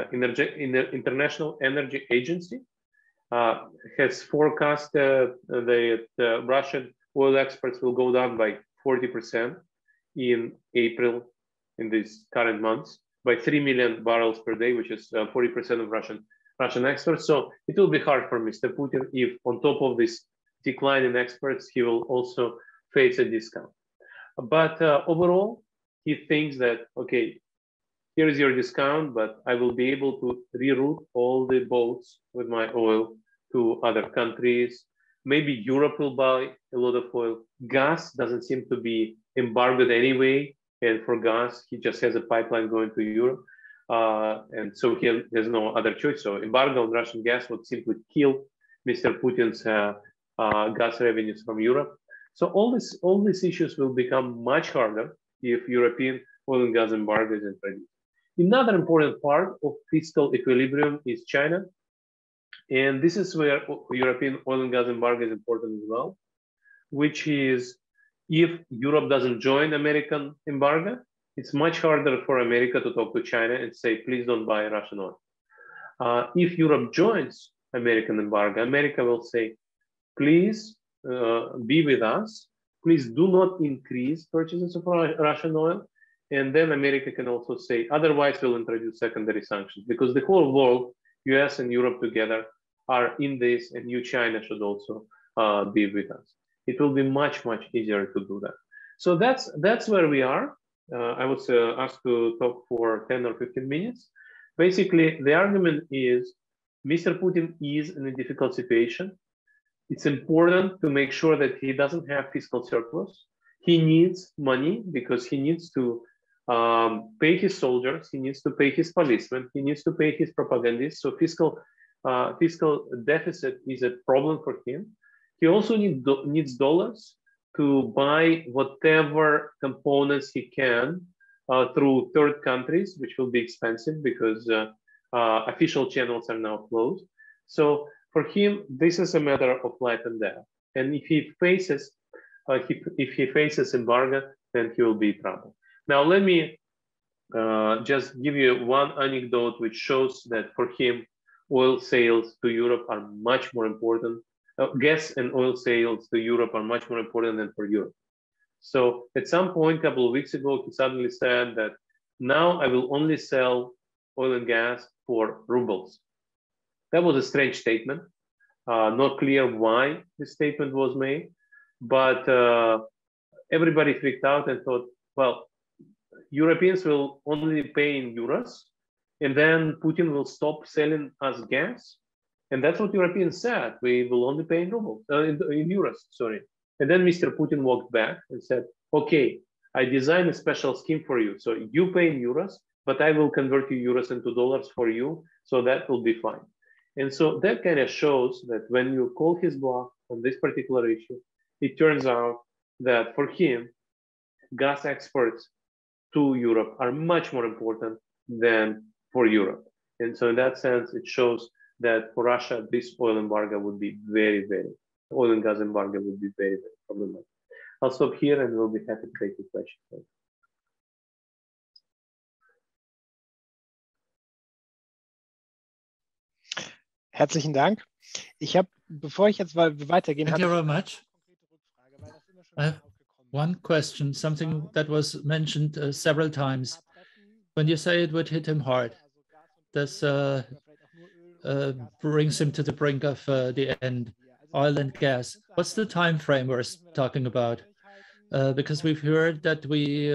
International Energy Agency has forecast that Russian oil exports will go down by 40% in April, in these current months, by 3 million barrels per day, which is 40% of Russian exports. So it will be hard for Mr. Putin if, on top of this decline in exports, he will also face a discount. But overall, he thinks that, okay, here is your discount, but I will be able to reroute all the boats with my oil to other countries. Maybe Europe will buy a lot of oil. Gas doesn't seem to be embargoed anyway. And for gas, he just has a pipeline going to Europe. And so there's no other choice. So embargo on Russian gas would simply kill Mr. Putin's gas revenues from Europe. So all these issues will become much harder if European oil and gas embargo is introduced. Another important part of fiscal equilibrium is China. And this is where European oil and gas embargo is important as well, which is if Europe doesn't join American embargo, it's much harder for America to talk to China and say, please don't buy Russian oil. If Europe joins American embargo, America will say, please be with us. Please do not increase purchases of Russian oil. And then America can also say, otherwise we'll introduce secondary sanctions, because the whole world, US and Europe together, are in this, and you, China, should also be with us. It will be much, much easier to do that. So that's where we are. I was asked to talk for 10 or 15 minutes. Basically, the argument is Mr. Putin is in a difficult situation. It's important to make sure that he doesn't have fiscal surplus. He needs money because he needs to pay his soldiers, he needs to pay his policemen, he needs to pay his propagandists. So fiscal deficit is a problem for him. He also needs dollars to buy whatever components he can through third countries, which will be expensive because official channels are now closed. So for him, this is a matter of life and death. And if he faces embargo, then he will be in trouble. Now, let me just give you one anecdote which shows that for him, oil sales to Europe are much more important. Gas and oil sales to Europe are much more important than for Europe. So at some point, a couple of weeks ago, he suddenly said that now I will only sell oil and gas for rubles. That was a strange statement. Not clear why this statement was made, but everybody freaked out and thought, well, Europeans will only pay in euros, and then Putin will stop selling us gas. And that's what Europeans said. We will only pay in rubles, in euros, sorry. And then Mr. Putin walked back and said, okay, I designed a special scheme for you. So you pay in euros, but I will convert your euros into dollars for you. So that will be fine. And so that kind of shows that when you call his bluff on this particular issue, it turns out that for him, gas exports to Europe are much more important than for Europe. And so in that sense, it shows that for Russia, this oil embargo would be oil and gas embargo would be very, very problematic. I'll stop here and we'll be happy to take your questions.
Herzlichen Dank. Bevor ich jetzt weitergehen,
thank you very much. I have one question, something that was mentioned several times. When you say it would hit him hard, this brings him to the brink of the end, oil and gas. What's the time frame we're talking about? Because we've heard that we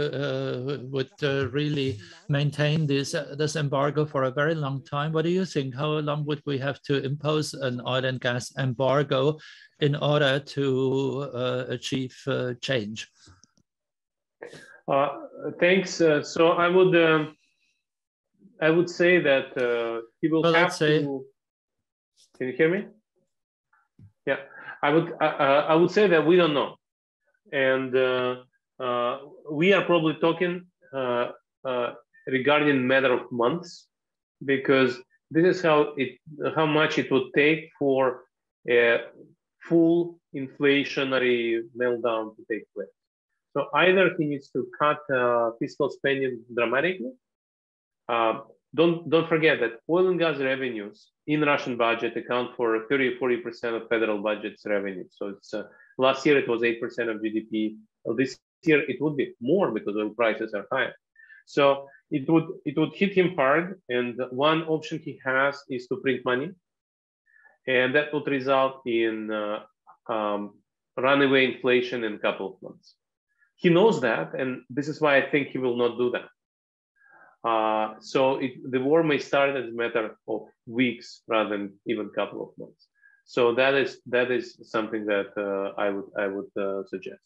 would really maintain this embargo for a very long time. What do you think? How long would we have to impose an oil and gas embargo in order to achieve change?
Thanks. So I would say that he will have to. Can you hear me? Yeah, I would say that we don't know. And we are probably talking regarding matter of months, because this is how much it would take for a full inflationary meltdown to take place. So either he needs to cut fiscal spending dramatically. Don't forget that oil and gas revenues in Russian budget account for 30-40% of federal budget's revenue. So it's last year it was 8% of GDP. This year it would be more because oil prices are higher. So it would hit him hard. And one option he has is to print money, and that would result in runaway inflation in a couple of months. He knows that, and this is why I think he will not do that. So the war may start as a matter of weeks rather than even a couple of months. So that is something that I would suggest.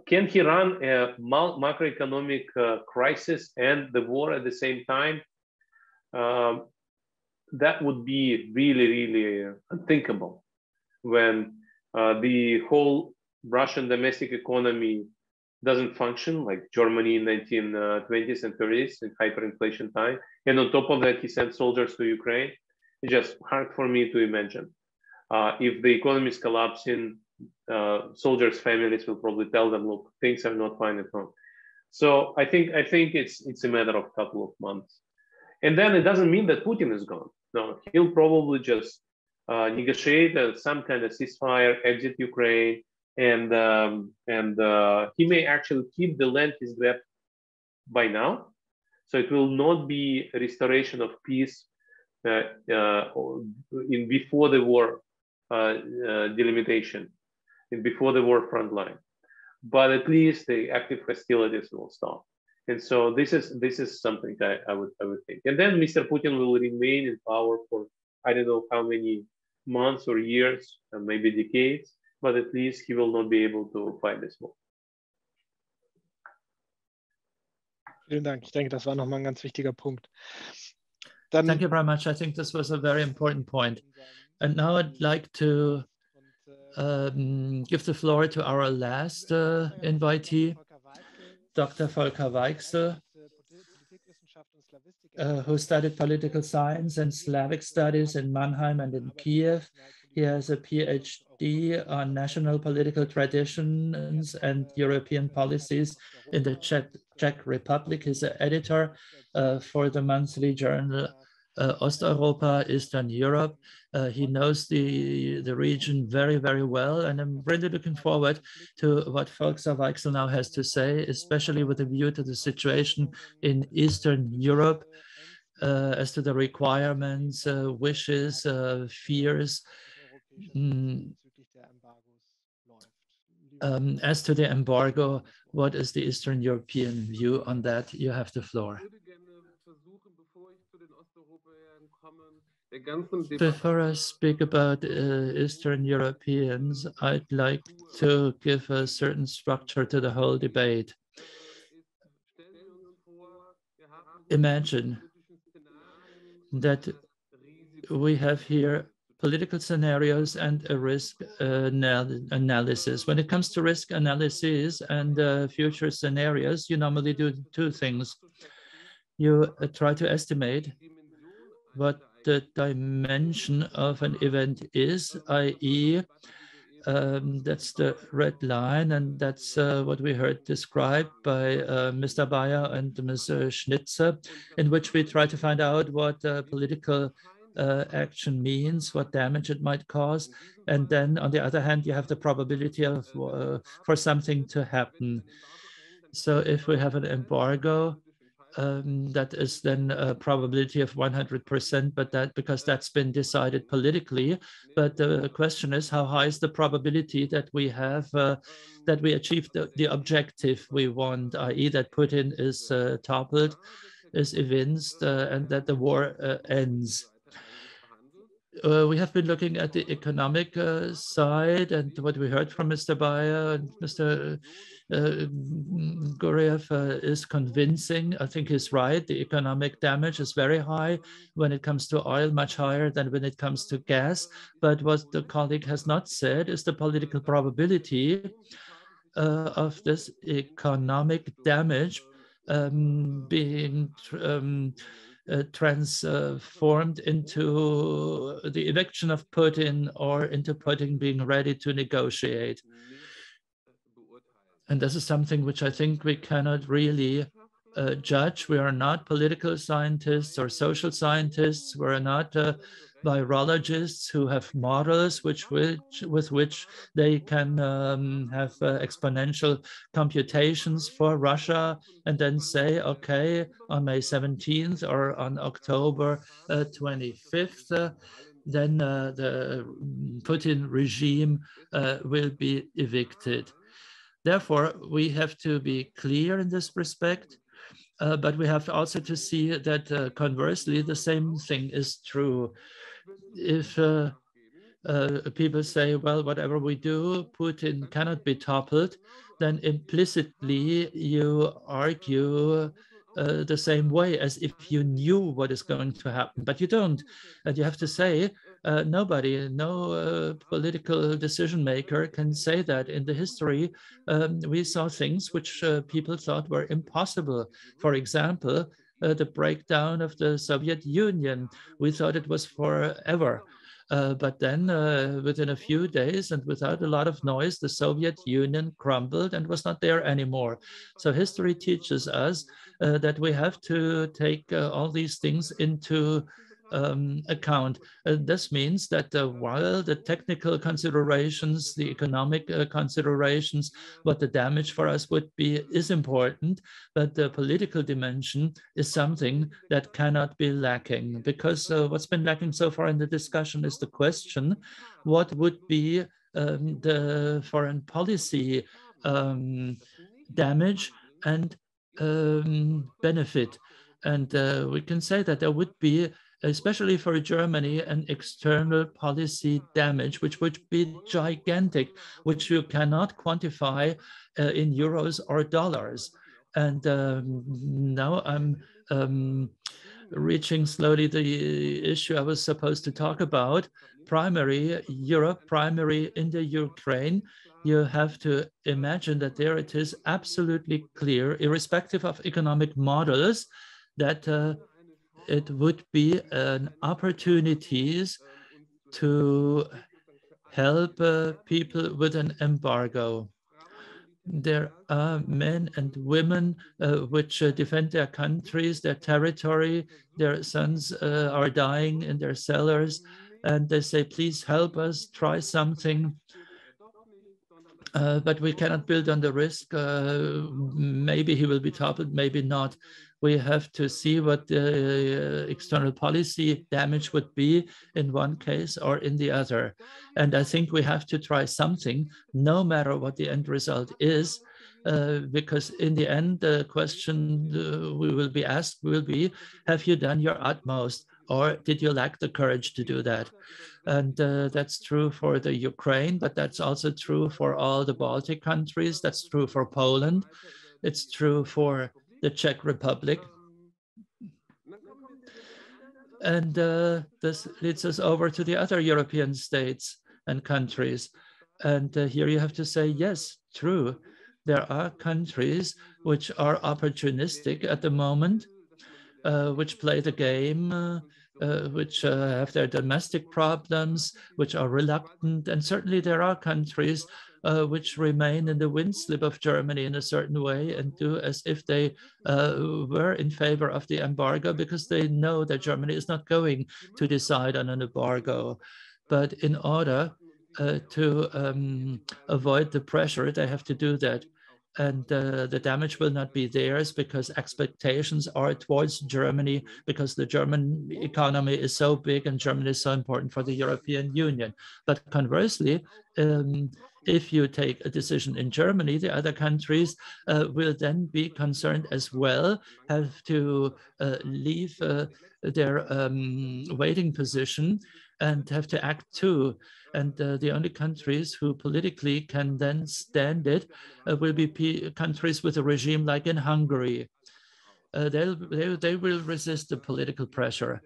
Can he run a macroeconomic crisis and the war at the same time? That would be really, really unthinkable when the whole Russian domestic economy doesn't function, like Germany in 1920s and 30s in hyperinflation time. And on top of that, he sent soldiers to Ukraine. It's just hard for me to imagine. If the economy is collapsing, soldiers' families will probably tell them, look, things are not fine at home. So I think it's a matter of a couple of months. And then it doesn't mean that Putin is gone. No, he'll probably just negotiate some kind of ceasefire, exit Ukraine, and he may actually keep the land he's grabbed by now. So it will not be a restoration of peace before the war delimitation, before the war front line. But at least the active hostilities will stop. And so this is something that I would think. And then Mr. Putin will remain in power for I don't know how many months or years, maybe decades, but at least he will not be able to fight this war.
Vielen Dank. Ich denke, das war nochmal ein ganz wichtiger Punkt.
Thank you very much. I think this was a very important point. And now I'd like to give the floor to our last invitee, Dr. Volker Weichsel, who studied political science and Slavic studies in Mannheim and in Kiev. He has a PhD on national political traditions and European policies in the Czech Republic. He's an editor for the monthly journal OSTEUROPA, Eastern Europe. He knows the region very, very well, and I'm really looking forward to what Volker Weichsel now has to say, especially with a view to the situation in Eastern Europe, as to the requirements, wishes, fears. As to the embargo, what is the Eastern European view on that? You have the floor. Before I speak about Eastern Europeans, I'd like to give a certain structure to the whole debate. Imagine that we have here political scenarios and a risk analysis. When it comes to risk analysis and future scenarios, you normally do two things. You try to estimate what the dimension of an event is, i.e., that's the red line, and that's what we heard described by Mr. Bayer and Ms. Schnitzer, in which we try to find out what political action means, what damage it might cause. And then on the other hand, you have the probability of for something to happen. So if we have an embargo, that is then a probability of 100%, but that because that's been decided politically. But the question is, how high is the probability that we have that we achieve the objective we want, i.e., that Putin is toppled, is evinced, and that the war ends. We have been looking at the economic side, and what we heard from Mr. Bayer and Mr. Guriev is convincing. I think he's right. The economic damage is very high when it comes to oil, much higher than when it comes to gas. But what the colleague has not said is the political probability of this economic damage being transformed into the eviction of Putin or into Putin being ready to negotiate. And this is something which I think we cannot really judge. We are not political scientists or social scientists. We're not virologists who have models with which they can have exponential computations for Russia and then say, okay, on May 17th or on October 25th, then the Putin regime will be evicted. Therefore, we have to be clear in this respect. But we have also to see that conversely, the same thing is true. If people say, well, whatever we do, Putin cannot be toppled, then implicitly you argue the same way as if you knew what is going to happen, but you don't. And you have to say, nobody, no political decision maker can say that. In the history, we saw things which people thought were impossible. For example, the breakdown of the Soviet Union. We thought it was forever. But then within a few days and without a lot of noise, the Soviet Union crumbled and was not there anymore. So history teaches us that we have to take all these things into account. This means that while the technical considerations, the economic considerations, what the damage for us would be is important, but the political dimension is something that cannot be lacking, because what's been lacking so far in the discussion is the question, what would be the foreign policy damage and benefit. And we can say that there would be, especially for Germany, an external policy damage, which would be gigantic, which you cannot quantify in euros or dollars. And now I'm reaching slowly the issue I was supposed to talk about. Primary Europe, primary in the Ukraine. You have to imagine that there it is absolutely clear, irrespective of economic models, that it would be an opportunities to help people with an embargo. There are men and women which defend their countries, their territory. Their sons are dying in their cellars, and they say, please help us, try something. But we cannot build on the risk. Maybe he will be toppled, maybe not. We have to see what the external policy damage would be in one case or in the other. And I think we have to try something, no matter what the end result is, because in the end, the question we will be asked will be, have you done your utmost, or did you lack the courage to do that? And that's true for the Ukraine, but that's also true for all the Baltic countries. That's true for Poland. It's true for the Czech Republic. And this leads us over to the other European states and countries. And here you have to say, yes, true. There are countries which are opportunistic at the moment, which play the game, which have their domestic problems, which are reluctant. And certainly there are countries which remain in the windslip of Germany in a certain way and do as if they were in favor of the embargo because they know that Germany is not going to decide on an embargo. But in order to avoid the pressure, they have to do that. And the damage will not be theirs because expectations are towards Germany because the German economy is so big and Germany is so important for the European Union. But conversely, if you take a decision in Germany, the other countries will then be concerned as well, have to leave their waiting position and have to act too. And the only countries who politically can then stand it will be countries with a regime like in Hungary. They will resist the political pressure.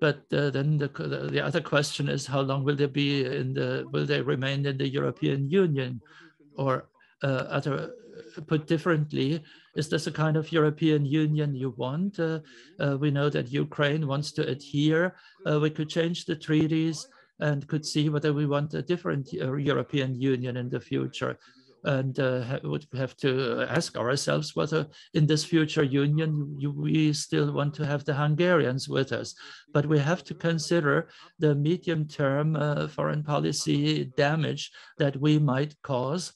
But then the other question is, how long will they be will they remain in the European Union? Or put differently, is this a kind of European Union you want? We know that Ukraine wants to adhere. We could change the treaties and could see whether we want a different European Union in the future. And would have to ask ourselves whether in this future union we still want to have the Hungarians with us. But we have to consider the medium-term foreign policy damage that we might cause.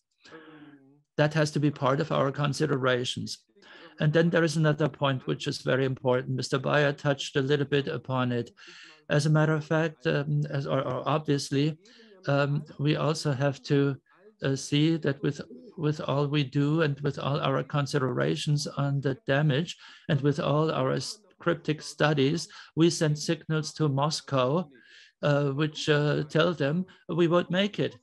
That has to be part of our considerations. And then there is another point which is very important. Mr. Bayer touched a little bit upon it. As a matter of fact, obviously, we also have to see that with all we do and with all our considerations on the damage and with all our cryptic studies, we send signals to Moscow, which tell them we won't make it.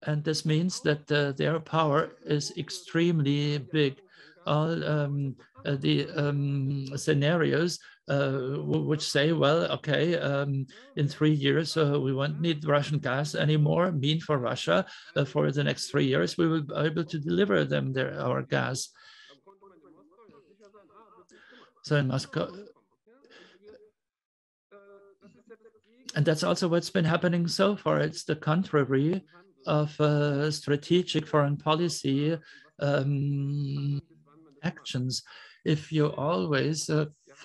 And this means that their power is extremely big. All the scenarios which say, well, okay, in 3 years, we won't need Russian gas anymore, mean for Russia. For the next 3 years, we will be able to deliver them our gas. So in Moscow, and that's also what's been happening so far. It's the contrary of strategic foreign policy actions. If you always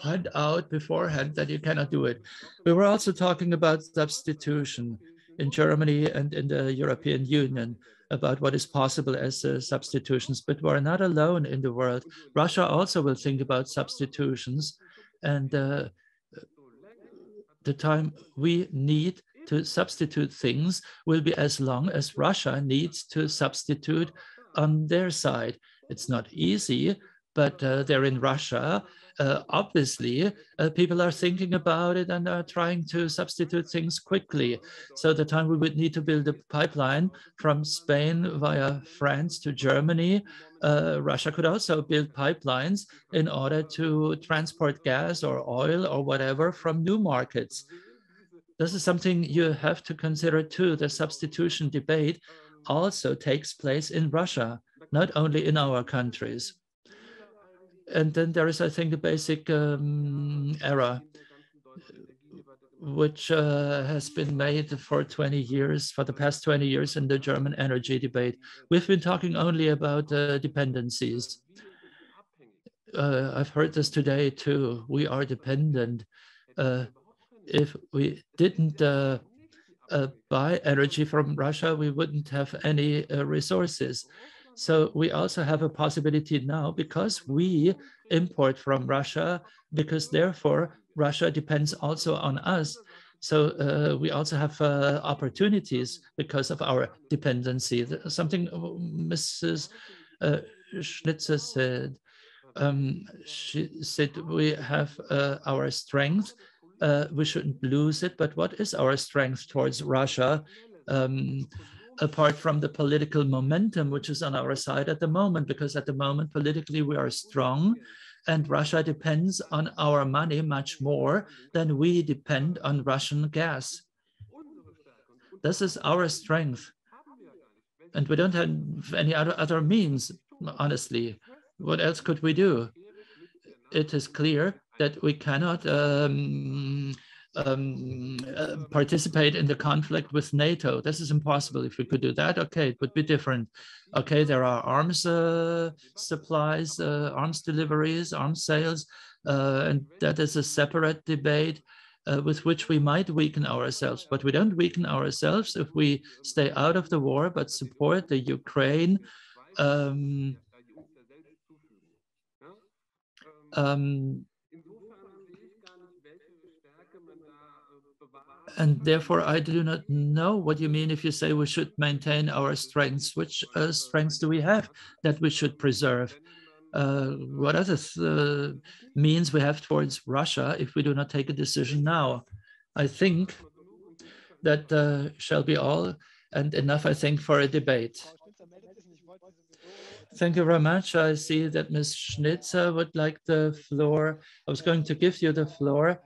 find out beforehand that you cannot do it. We were also talking about substitution in Germany and in the European Union about what is possible as substitutions, but we're not alone in the world. Russia also will think about substitutions, and the time we need to substitute things will be as long as Russia needs to substitute on their side. It's not easy, but they're in Russia. Obviously, people are thinking about it and are trying to substitute things quickly. So the time we would need to build a pipeline from Spain via France to Germany, Russia could also build pipelines in order to transport gas or oil or whatever from new markets. This is something you have to consider too. The substitution debate also takes place in Russia, not only in our countries. And then there is, I think, a basic error, which has been made for 20 years, for the past 20 years in the German energy debate. We've been talking only about dependencies. I've heard this today too. We are dependent. If we didn't buy energy from Russia, we wouldn't have any resources. So we also have a possibility now because we import from Russia, because therefore Russia depends also on us. So we also have opportunities because of our dependency. Something Mrs. Schnitzer said. She said we have our strength. We shouldn't lose it. But what is our strength towards Russia? Apart from the political momentum, which is on our side at the moment, because at the moment, politically, we are strong. and Russia depends on our money much more than we depend on Russian gas. This is our strength. And we don't have any other means, honestly. What else could we do? It is clear that we cannot participate in the conflict with NATO. This is impossible. If we could do that, okay, it would be different. Okay, there are arms supplies, arms deliveries, arms sales, and that is a separate debate with which we might weaken ourselves. But we don't weaken ourselves if we stay out of the war, but support the Ukraine and therefore, I do not know what you mean if you say we should maintain our strengths. Which strengths do we have that we should preserve? What other means we have towards Russia if we do not take a decision now? I think that shall be all and enough, I think, for a debate. Thank you very much. I see that Ms. Schnitzer would like the floor. I was going to give you the floor,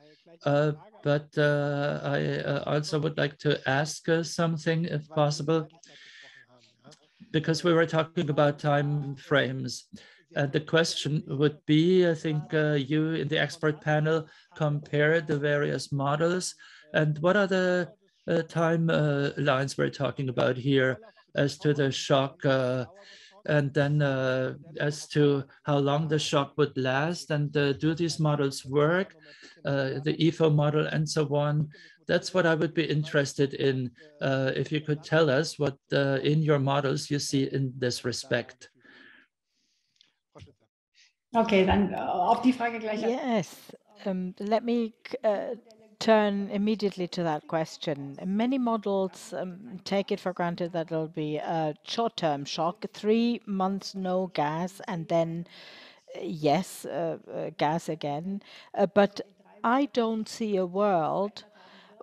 but I also would like to ask something, if possible, because we were talking about time frames. The question would be, I think you in the expert panel compare the various models, and what are the time lines we're talking about here as to the shock, and then as to how long the shock would last, and do these models work, the EFO model and so on. That's what I would be interested in, if you could tell us what in your models you see in this respect.
Okay, dann auf die Frage gleich.
Yes, let me turn immediately to that question. Many models take it for granted that it'll be a short-term shock, 3 months no gas, and then yes, gas again. But I don't see a world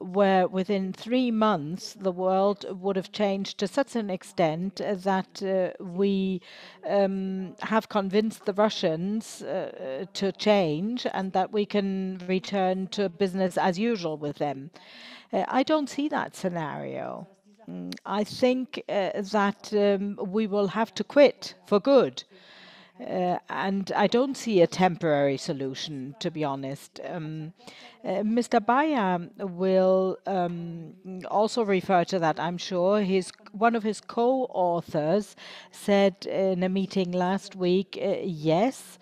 where within 3 months the world would have changed to such an extent that we have convinced the Russians to change and that we can return to business as usual with them. I don't see that scenario. I think that we will have to quit for good. And I don't see a temporary solution, to be honest. Mr. Bayer will also refer to that, I'm sure. One of his co-authors said in a meeting last week, yes,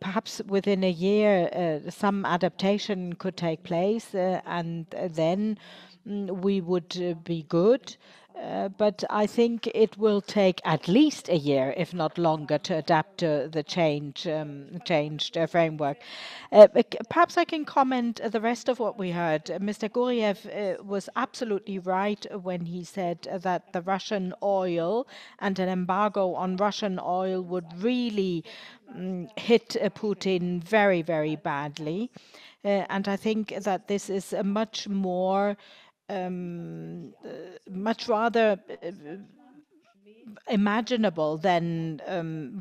perhaps within a year some adaptation could take place, and then we would be good. But I think it will take at least a year, if not longer, to adapt to the changed framework. Perhaps I can comment the rest of what we heard. Mr. Guriev was absolutely right when he said that the Russian oil and an embargo on Russian oil would really hit Putin very, very badly. And I think that this is a much more much rather imaginable than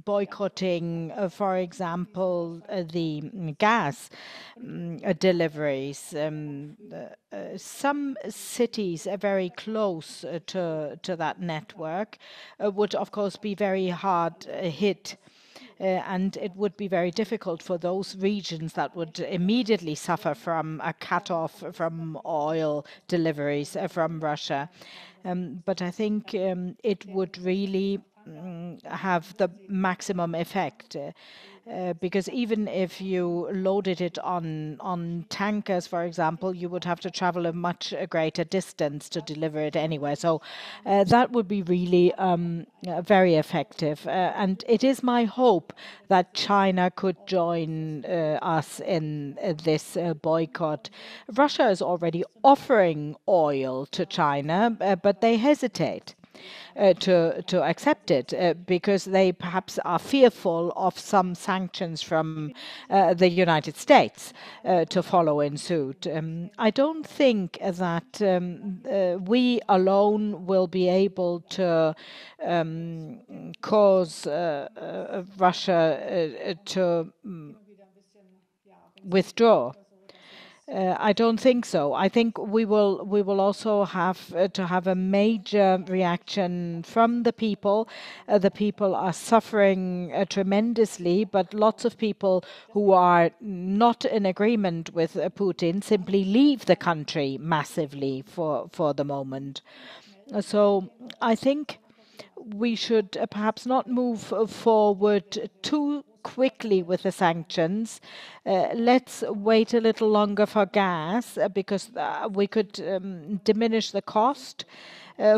boycotting, for example, the gas deliveries. Some cities are very close to that network would, of course, be very hard hit. And it would be very difficult for those regions that would immediately suffer from a cut-off from oil deliveries from Russia. But I think it would really have the maximum effect. Because even if you loaded it on tankers, for example, you would have to travel a much greater distance to deliver it anywhere. So that would be really very effective. And it is my hope that China could join us in this boycott. Russia is already offering oil to China, but they hesitate to accept it because they perhaps are fearful of some sanctions from the United States to follow in suit. I don't think that we alone will be able to cause Russia to withdraw. I don't think so. I think we will also have to have a major reaction from the people. The people are suffering tremendously, but lots of people who are not in agreement with Putin simply leave the country massively for the moment. So I think we should perhaps not move forward too quickly with the sanctions. Let's wait a little longer for gas because we could diminish the cost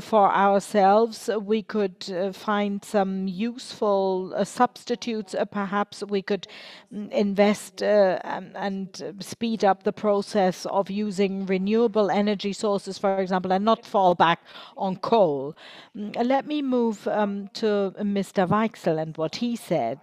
for ourselves. We could find some useful substitutes. Perhaps we could invest and speed up the process of using renewable energy sources, for example, and not fall back on coal. Let me move to Mr. Weichsel and what he said.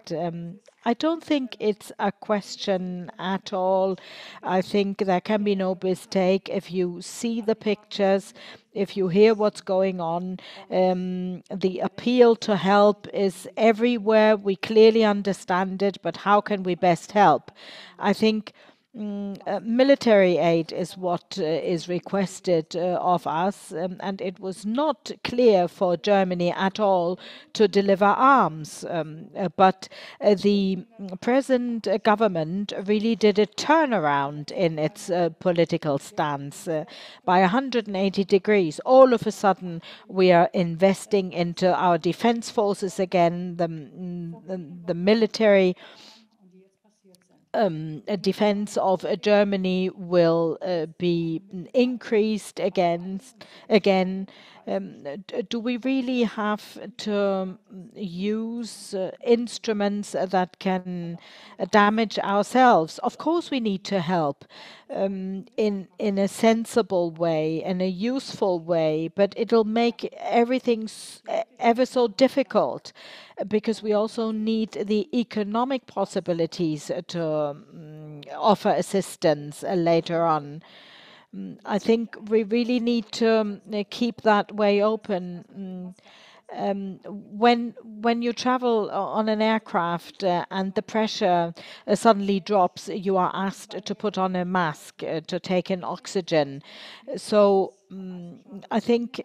I don't think it's a question at all. I think there can be no mistake if you see the pictures, if you hear what's going on. The appeal to help is everywhere. We clearly understand it, but how can we best help? I think military aid is what is requested of us, and it was not clear for Germany at all to deliver arms. But the present government really did a turnaround in its political stance by 180 degrees. All of a sudden, we are investing into our defense forces again, the military defense of Germany will be increased again. Do we really have to use instruments that can damage ourselves? Of course, we need to help in a sensible way, in a useful way, but it'll make everything ever so difficult because we also need the economic possibilities to offer assistance later on. I think we really need to keep that way open. When you travel on an aircraft and the pressure suddenly drops, you are asked to put on a mask to take in oxygen. So I think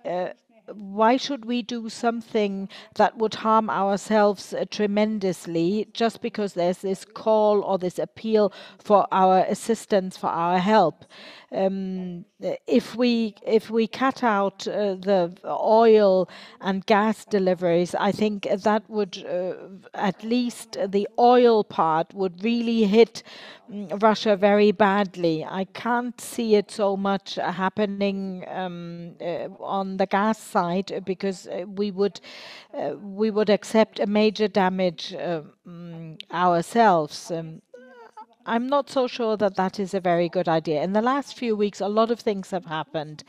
why should we do something that would harm ourselves tremendously just because there's this call or this appeal for our assistance, for our help? If we cut out the oil and gas deliveries, I think that would at least the oil part would really hit Russia very badly. I can't see it so much happening on the gas side because we would accept a major damage ourselves. I'm not so sure that that is a very good idea. In the last few weeks, a lot of things have happened.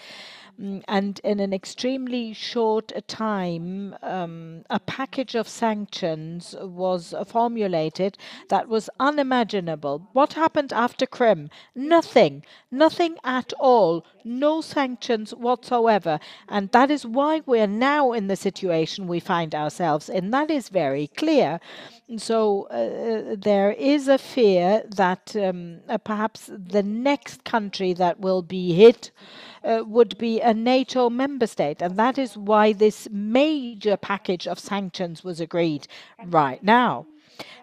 And in an extremely short time, a package of sanctions was formulated that was unimaginable. What happened after Crimea? Nothing. Nothing at all. No sanctions whatsoever. And that is why we are now in the situation we find ourselves in. That is very clear. So there is a fear that perhaps the next country that will be hit would be a NATO member state. And that is why this major package of sanctions was agreed right now.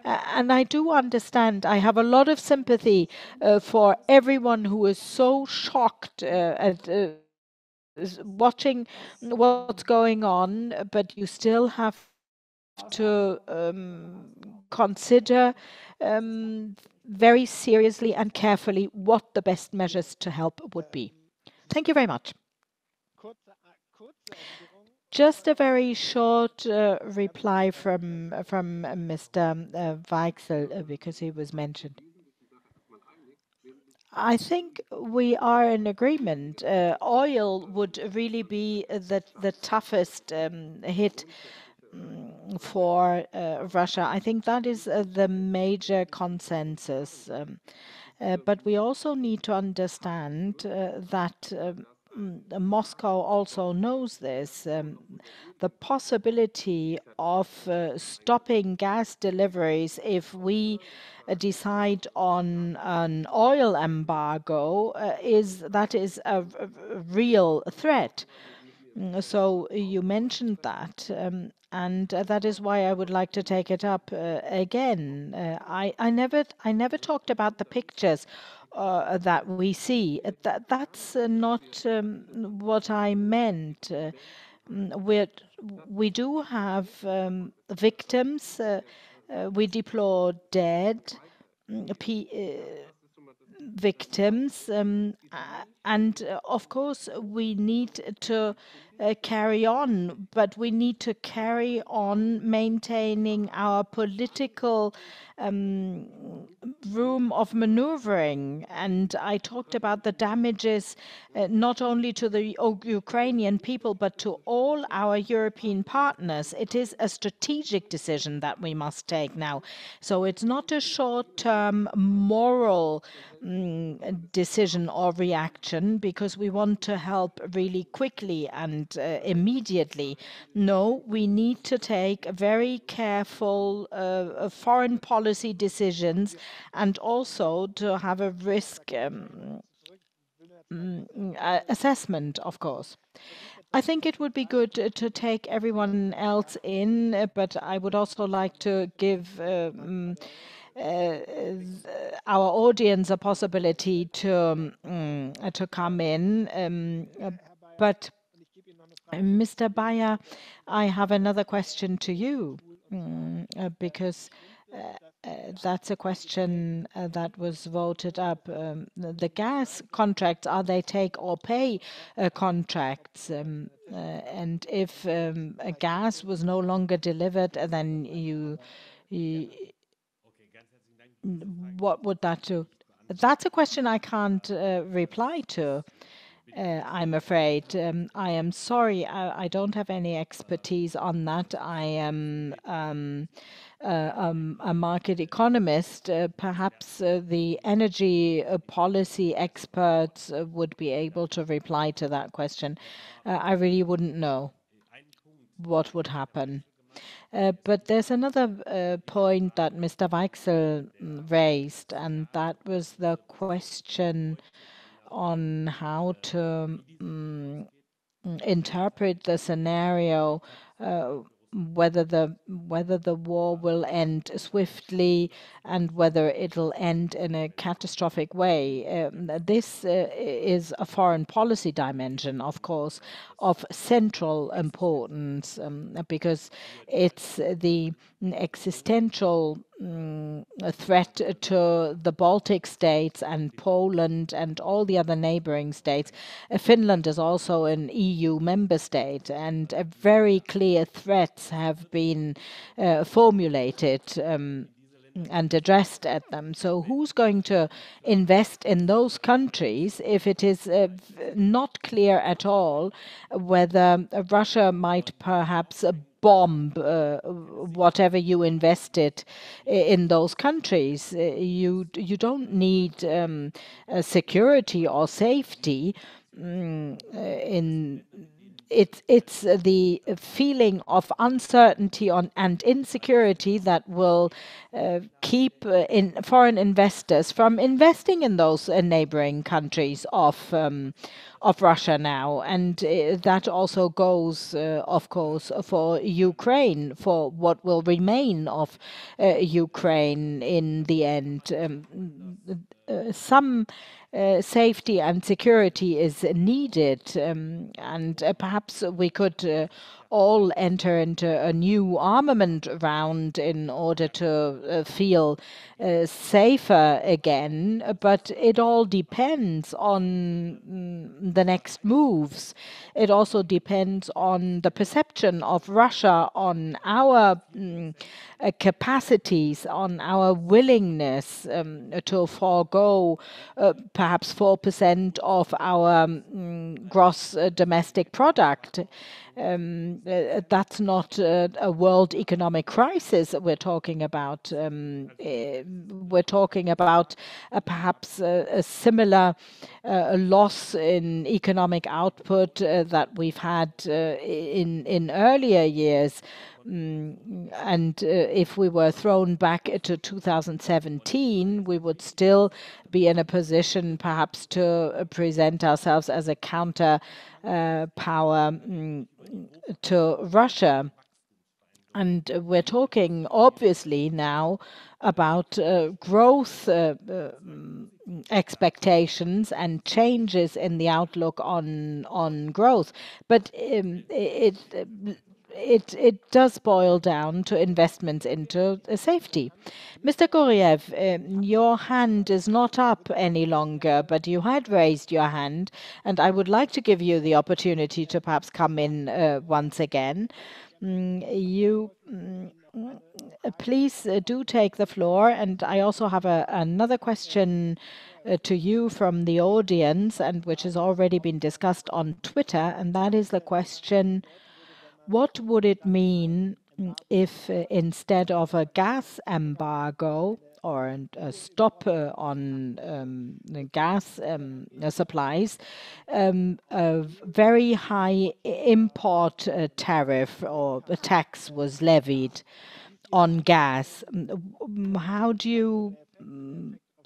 And I do understand, I have a lot of sympathy for everyone who is so shocked at watching what's going on, but you still have to consider very seriously and carefully what the best measures to help would be. Thank you very much. Just a very short reply from Mr. Weichsel, because he was mentioned. I think we are in agreement. Oil would really be the toughest hit for Russia. I think that is the major consensus. But we also need to understand that Moscow also knows this. The possibility of stopping gas deliveries if we decide on an oil embargo is a real threat. So you mentioned that, and that is why I would like to take it up again. I never talked about the pictures that we see. That's not what I meant. We do have victims. We deplore dead victims, and of course we need to carry on, but we need to carry on maintaining our political room of maneuvering. And I talked about the damages not only to the Ukrainian people but to all our European partners. It is a strategic decision that we must take now. So it's not a short-term moral decision or reaction because we want to help really quickly and immediately. No, we need to take very careful foreign policy decisions and also to have a risk assessment, of course. I think it would be good to take everyone else in, but I would also like to give our audience a possibility to come in. But Mr. Bayer, I have another question to you because that's a question that was voted up. The gas contracts, are they take or pay contracts? And if a gas was no longer delivered, then what would that do? That's a question I can't reply to. I'm afraid. I am sorry. I don't have any expertise on that. I am a market economist. Perhaps the energy policy experts would be able to reply to that question. I really wouldn't know what would happen. But there's another point that Mr. Weichsel raised, and that was the question on how to interpret the scenario, whether the war will end swiftly and whether it'll end in a catastrophic way. This is a foreign policy dimension, of course, of central importance, because it's the existential threat to the Baltic states and Poland and all the other neighboring states. Finland is also an EU member state, and very clear threats have been formulated and addressed at them. So who's going to invest in those countries if it is not clear at all whether Russia might perhaps bomb whatever you invested in those countries? You don't need security or safety in it's the feeling of uncertainty and insecurity that will keep foreign investors from investing in those neighboring countries of Russia now. And that also goes, of course, for Ukraine, for what will remain of Ukraine in the end. Some safety and security is needed, and perhaps we could all enter into a new armament round in order to feel safer again. But it all depends on the next moves. It also depends on the perception of Russia, on our capacities, on our willingness to forego perhaps 4% of our gross domestic product. that's not a world economic crisis that we're talking about. We're talking about perhaps a similar loss in economic output that we've had in earlier years. And if we were thrown back to 2017, we would still be in a position perhaps to present ourselves as a counter power to Russia. And we're talking obviously now about growth expectations and changes in the outlook on growth. But it does boil down to investments into safety. Mr. Guriev, your hand is not up any longer, but you had raised your hand, and I would like to give you the opportunity to perhaps come in once again. Please do take the floor. And I also have another question to you from the audience, and which has already been discussed on Twitter, and that is the question: what would it mean if instead of a gas embargo or a stop on gas supplies, a very high import tariff or a tax was levied on gas? How do you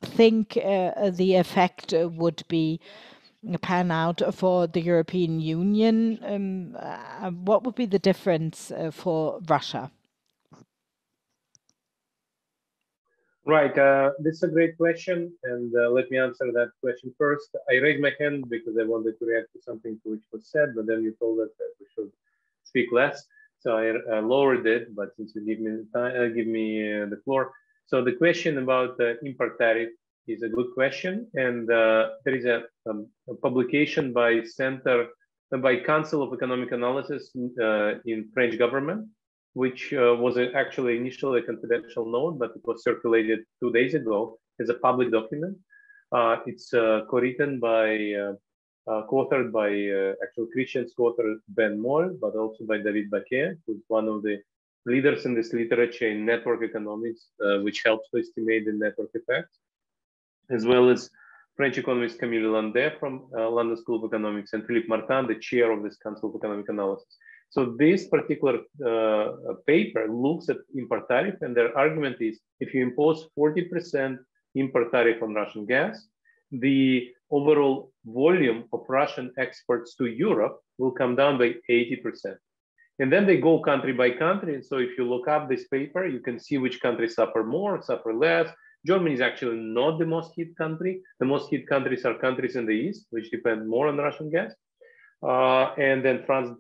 think the effect would be pan out for the European Union? What would be the difference for Russia?
Right, this is a great question, and let me answer that question first. I raised my hand because I wanted to react to something which was said, but then you told us that we should speak less, so I lowered it. But since you give me the floor, so the question about the import tariff is a good question, and there is a publication by Council of Economic Analysis in French government, which was actually initially a confidential note, but it was circulated 2 days ago as a public document. It's co-written by, co-authored by actual Christian's co-author Ben Moll, but also by David Baquet, who's one of the leaders in this literature in network economics, which helps to estimate the network effects, as well as French economist Camille Landais from London School of Economics, and Philippe Martin, the chair of this Council of Economic Analysis. So this particular paper looks at import tariff, and their argument is if you impose 40% import tariff on Russian gas, the overall volume of Russian exports to Europe will come down by 80%. And then they go country by country. And so if you look up this paper, you can see which countries suffer more, suffer less. Germany is actually not the most hit country. The most hit countries are countries in the East, which depend more on Russian gas. And then France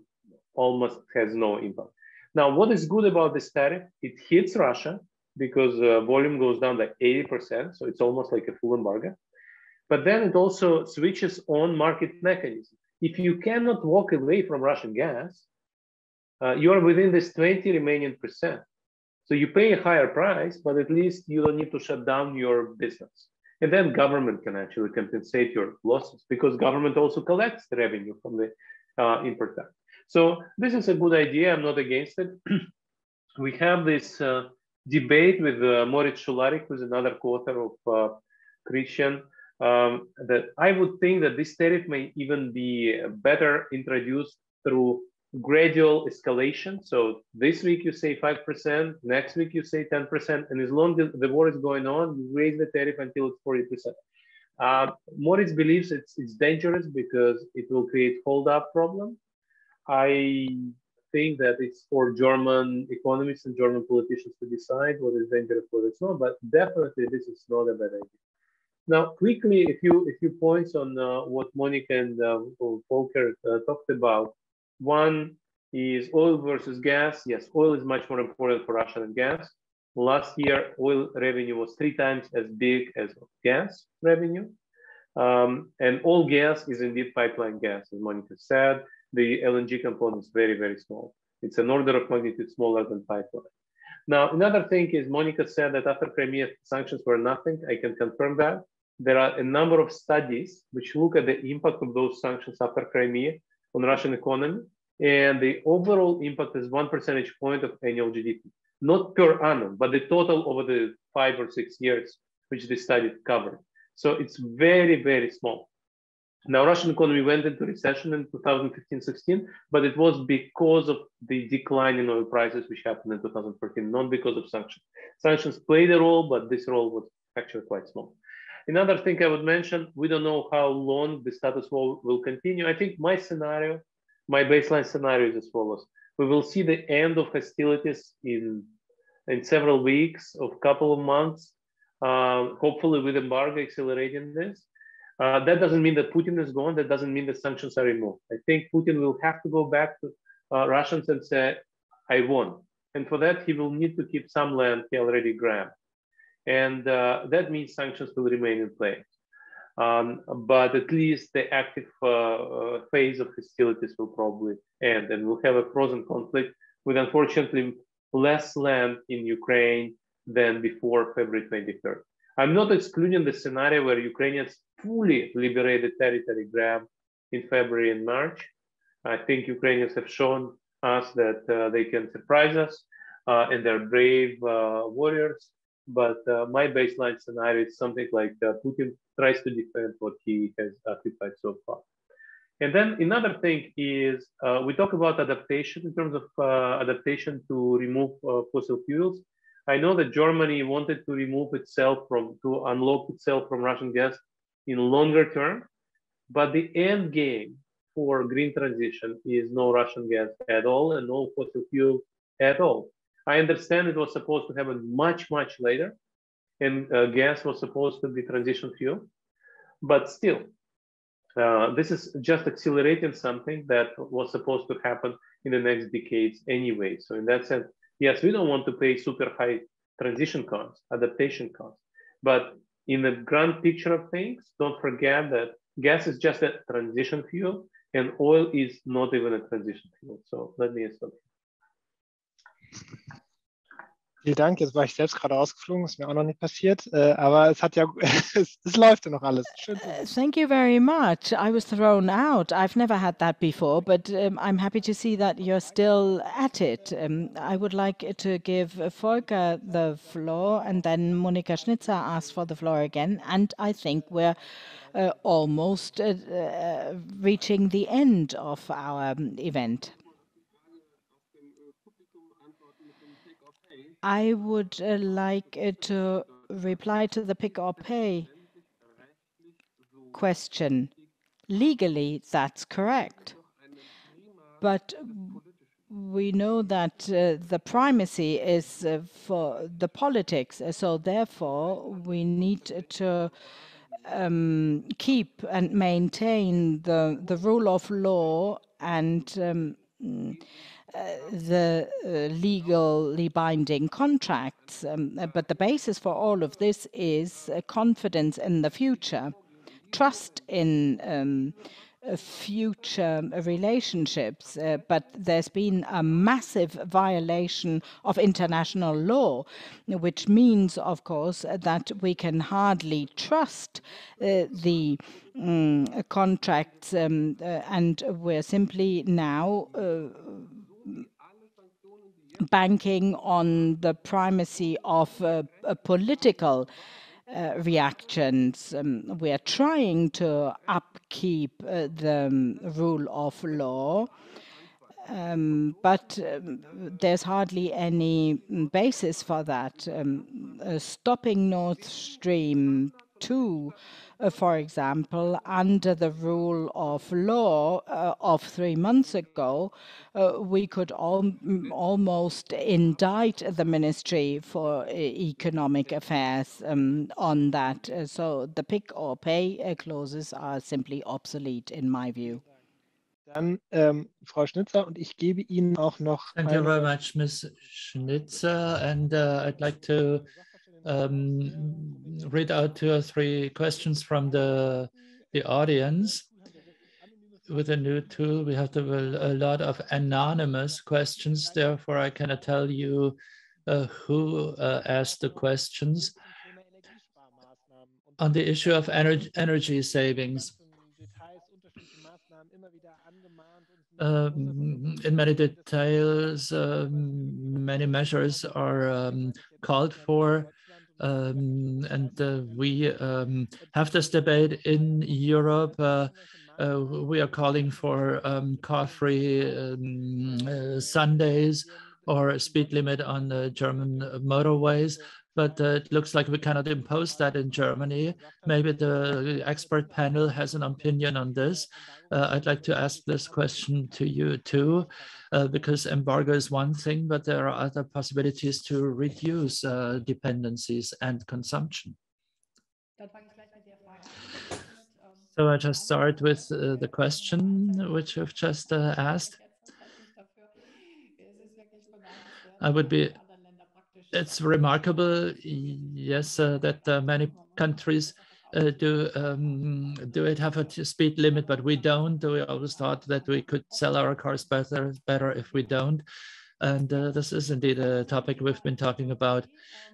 almost has no impact. Now, what is good about this tariff? It hits Russia because volume goes down by 80%. So it's almost like a full embargo. But then it also switches on market mechanism. If you cannot walk away from Russian gas, you are within this 20 remaining percent. So you pay a higher price, but at least you don't need to shut down your business. And then government can actually compensate your losses because government also collects the revenue from the import tax. So this is a good idea. I'm not against it. We have this debate with Moritz Schularik, who's another co-author of Christian, that I would think that this tariff may even be better introduced through gradual escalation. So this week you say 5%, next week you say 10%, and as long as the war is going on, you raise the tariff until it's 40%. Moritz believes it's dangerous because it will create hold-up problem. I think that it's for German economists and German politicians to decide what is dangerous, what is not, but definitely this is not a bad idea. Now, quickly, a few points on what Monika and Volker talked about. One is oil versus gas. Yes, oil is much more important for Russia than gas. Last year, oil revenue was 3 times as big as gas revenue. And all gas is indeed pipeline gas, as Monika said. The LNG component is very, very small. It's an order of magnitude smaller than pipeline. Now, another thing is Monika said that after Crimea, sanctions were nothing. I can confirm that. There are a number of studies which look at the impact of those sanctions after Crimea on Russian economy. And the overall impact is 1 percentage point of annual GDP, not per annum, but the total over the 5 or 6 years, which the study covered. So it's very, very small. Now, Russian economy went into recession in 2015-16, but it was because of the decline in oil prices, which happened in 2014, not because of sanctions. Sanctions played a role, but this role was actually quite small. Another thing I would mention, we don't know how long the status quo will continue. I think my scenario, my baseline scenario is as follows. We will see the end of hostilities in several weeks, of couple of months, hopefully with embargo accelerating this. That doesn't mean that Putin is gone. That doesn't mean that sanctions are removed. I think Putin will have to go back to Russians and say, I won. And for that, he will need to keep some land he already grabbed. And that means sanctions will remain in place. But at least the active phase of hostilities will probably end, and we'll have a frozen conflict with, unfortunately, less land in Ukraine than before February 23rd. I'm not excluding the scenario where Ukrainians fully liberate the territory grabbed in February and March. I think Ukrainians have shown us that they can surprise us and they're brave warriors. But my baseline scenario is something like Putin tries to defend what he has occupied so far. And then another thing is we talk about adaptation in terms of adaptation to remove fossil fuels. I know that Germany wanted to remove itself to unlock itself from Russian gas in longer term, but the end game for green transition is no Russian gas at all and no fossil fuel at all. I understand it was supposed to happen much, much later, and gas was supposed to be transition fuel, but still, this is just accelerating something that was supposed to happen in the next decades anyway. So in that sense, yes, we don't want to pay super high transition costs, adaptation costs, but in the grand picture of things, don't forget that gas is just a transition fuel and oil is not even a transition fuel. So let me stop.
Vielen Dank. Jetzt war ich selbst gerade ausgeflogen, ist mir auch noch nicht passiert, aber es hat ja, es läuft ja noch alles. Schön.
Thank you very much. I was thrown out. I've never had that before, but I'm happy to see that you're still at it. I would like to give Volker the floor, and then Monika Schnitzer asked for the floor again, and I think we're almost reaching the end of our event. I would like to reply to the pick or pay question. Legally, that's correct. But we know that the primacy is for the politics. So therefore, we need to keep and maintain the rule of law and the legally binding contracts. But the basis for all of this is confidence in the future, trust in future relationships. But there's been a massive violation of international law, which means, of course, that we can hardly trust the contracts, and we're simply now banking on the primacy of political reactions. We are trying to upkeep the rule of law, but there's hardly any basis for that. Stopping Nord Stream 2, for example, under the rule of law of 3 months ago, we could almost indict the Ministry for Economic Affairs on that. So the pick or pay clauses are simply obsolete in my view.
Dann Frau Schnitzer, und ich gebe Ihnen auch noch.
Thank you very much, Ms. Schnitzer, and I'd like to read out 2 or 3 questions from the audience. With a new tool, we have a lot of anonymous questions. Therefore, I cannot tell you who asked the questions. On the issue of energy savings, In many details, many measures are called for. And we have this debate in Europe. We are calling for car-free Sundays or a speed limit on the German motorways. But it looks like we cannot impose that in Germany. Maybe the expert panel has an opinion on this. I'd like to ask this question to you too, because embargo is one thing, but there are other possibilities to reduce dependencies and consumption. So I just start with the question which you've just asked. It's remarkable, yes, that many countries do have a speed limit, but we don't. We always thought that we could sell our cars better if we don't. And this is indeed a topic we've been talking about.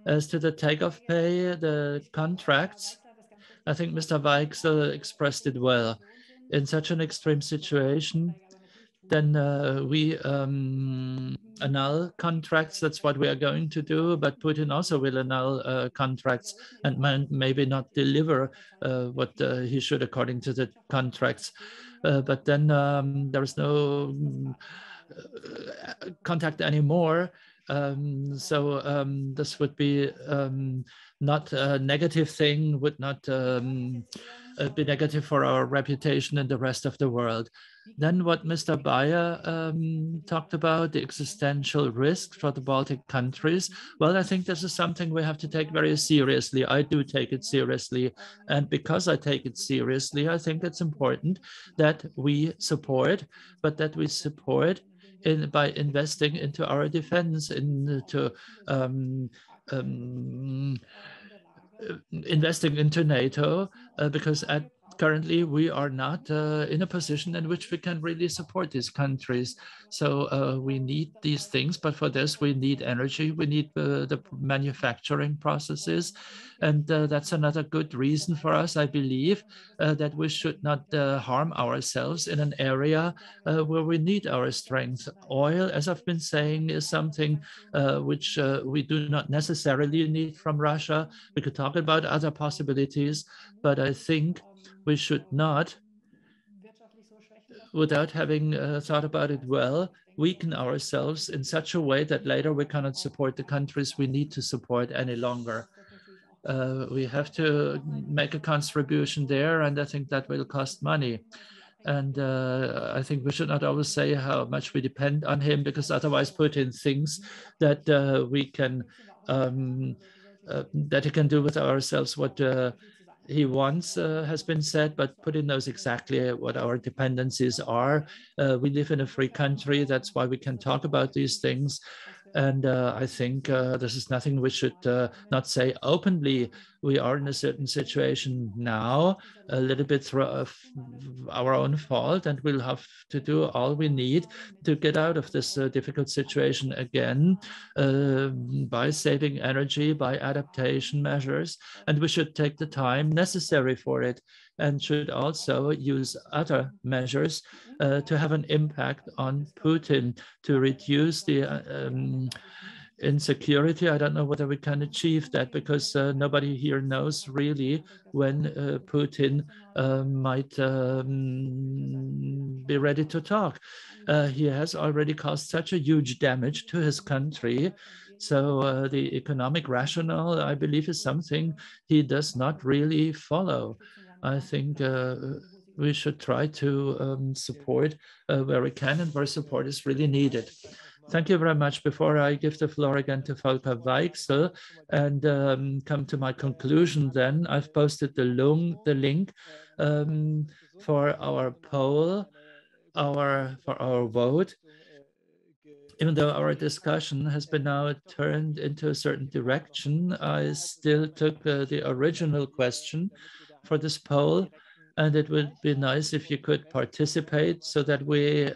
As to the takeoff pay, the contracts, I think Mr. Weichsel expressed it well. In such an extreme situation, then we annul contracts. That's what we are going to do. But Putin also will annul contracts and maybe not deliver what he should according to the contracts. But then there is no contact anymore. So this would be not a negative thing, would not be negative for our reputation in the rest of the world. Then what Mr. Bayer talked about, the existential risk for the Baltic countries. Well, I think this is something we have to take very seriously. I do take it seriously. And because I take it seriously, I think it's important that we support, but that we support by investing into our defense, into investing into NATO, because currently we are not in a position in which we can really support these countries. So we need these things, but for this we need energy, we need the manufacturing processes. And that's another good reason for us, I believe, that we should not harm ourselves in an area where we need our strength. Oil, as I've been saying, is something which we do not necessarily need from Russia. We could talk about other possibilities, but I think we should not, without having thought about it well, weaken ourselves in such a way that later we cannot support the countries we need to support any longer. We have to make a contribution there, and I think that will cost money. And I think we should not always say how much we depend on him, because otherwise Putin thinks that we can, that he can do with ourselves what he wants, has been said, but Putin knows exactly what our dependencies are. We live in a free country. That's why we can talk about these things. And I think this is nothing we should not say openly. We are in a certain situation now, a little bit through our own fault, and we'll have to do all we need to get out of this difficult situation again by saving energy, by adaptation measures. And we should take the time necessary for it, and should also use other measures to have an impact on Putin to reduce the insecurity. I don't know whether we can achieve that, because nobody here knows really when Putin might be ready to talk. He has already caused such a huge damage to his country. So the economic rationale, I believe, is something he does not really follow. I think we should try to support where we can and where support is really needed. Thank you very much. Before I give the floor again to Volker Weichsel and come to my conclusion, then I've posted the link for our poll, for our vote. Even though our discussion has been now turned into a certain direction, I still took the original question for this poll. And it would be nice if you could participate so that we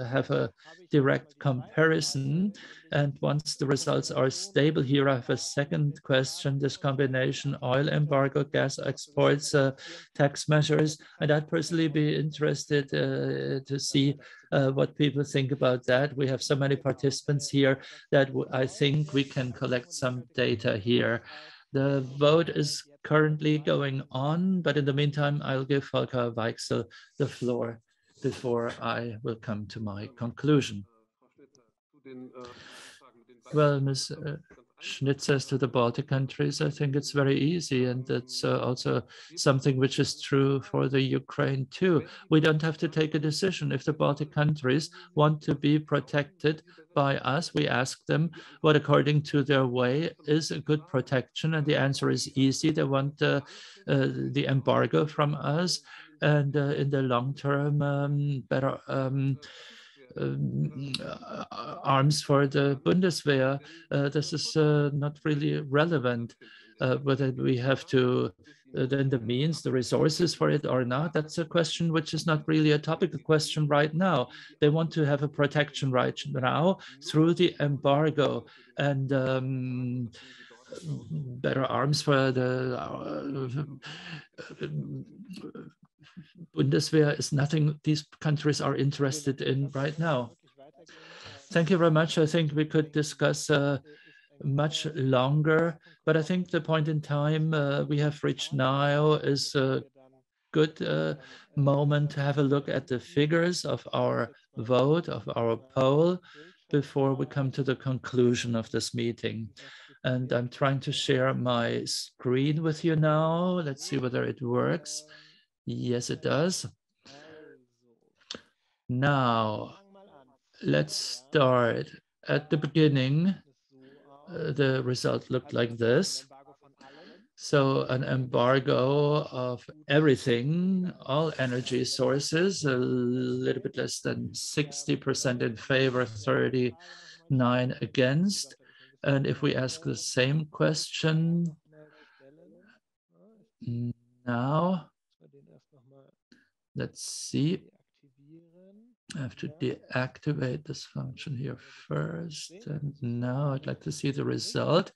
have a direct comparison. And once the results are stable, here I have a second question, this combination oil embargo, gas exports, tax measures. And I'd personally be interested to see what people think about that. We have so many participants here that I think we can collect some data here. The vote is currently going on, but in the meantime, I'll give Volker Weichsel the floor before I will come to my conclusion. Well, Ms. Schnitzer, to the Baltic countries, I think it's very easy, and it's also something which is true for the Ukraine too. We don't have to take a decision. If the Baltic countries want to be protected by us, we ask them what, according to their way, is a good protection, and the answer is easy. They want the embargo from us, and in the long term, better arms for the Bundeswehr. This is not really relevant. Whether we have to then the means, the resources for it or not, that's a question which is not really a topical question right now. They want to have a protection right now through the embargo, and better arms for the Bundeswehr is nothing these countries are interested in right now. Thank you very much. I think we could discuss much longer, but I think the point in time we have reached now is a good moment to have a look at the figures of our vote, of our poll, before we come to the conclusion of this meeting. And I'm trying to share my screen with you now. Let's see whether it works. Yes, it does. Now, let's start at the beginning. The result looked like this. So an embargo of everything, all energy sources, a little bit less than 60% in favor, 39 against. And if we ask the same question now, let's see. I have to deactivate this function here first. And now I'd like to see the result.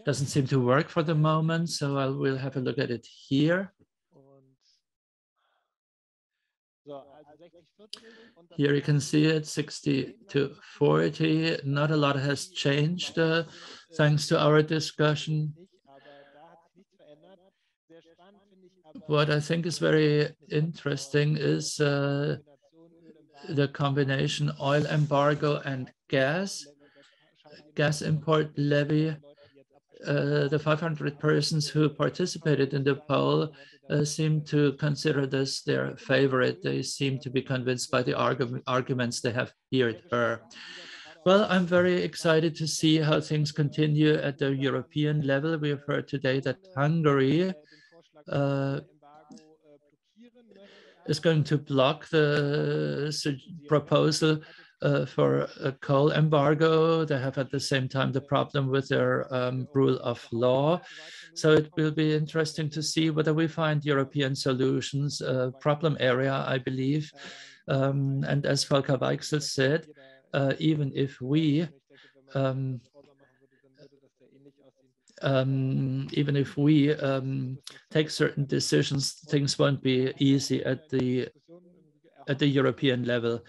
Doesn't seem to work for the moment, so I will have a look at it here. Here you can see it, 60 to 40. Not a lot has changed thanks to our discussion. What I think is very interesting is the combination oil embargo and gas import levy. The 500 persons who participated in the poll seem to consider this their favorite. They seem to be convinced by the arguments they have heard. Well, I'm very excited to see how things continue at the European level. We have heard today that Hungary is going to block the proposal for a coal embargo. They have at the same time the problem with their rule of law. So it will be interesting to see whether we find European solutions, problem area, I believe. And as Volker Weichsel said, even if we take certain decisions, things won't be easy at the European level.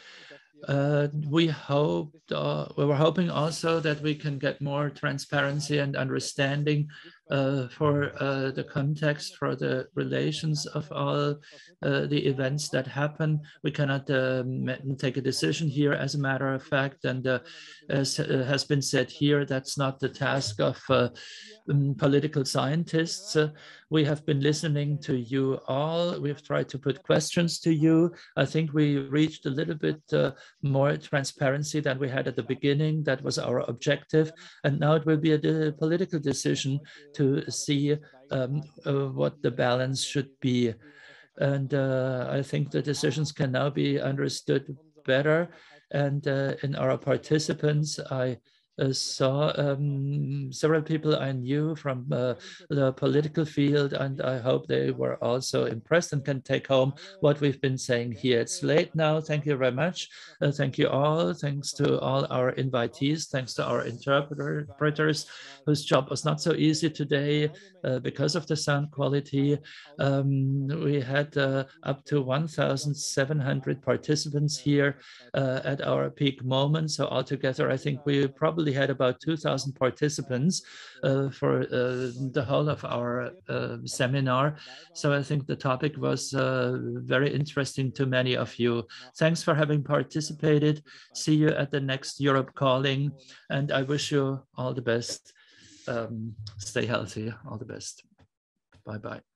We were hoping also that we can get more transparency and understanding for the context, for the relations of all the events that happen. We cannot take a decision here as a matter of fact, and as has been said here, that's not the task of political scientists. We have been listening to you all. We've tried to put questions to you. I think we reached a little bit more transparency than we had at the beginning. That was our objective. And now it will be a political decision to see what the balance should be. And I think the decisions can now be understood better. And in our participants, I saw several people I knew from the political field, and I hope they were also impressed and can take home what we've been saying here. It's late now. Thank you very much. Thank you all. Thanks to all our invitees. Thanks to our interpreters, whose job was not so easy today because of the sound quality. We had up to 1,700 participants here at our peak moment. So altogether, I think we probably had about 2,000 participants for the whole of our seminar. So I think the topic was very interesting to many of you. Thanks for having participated. See you at the next Europe Calling, and I wish you all the best. Stay healthy. All the best. Bye-bye.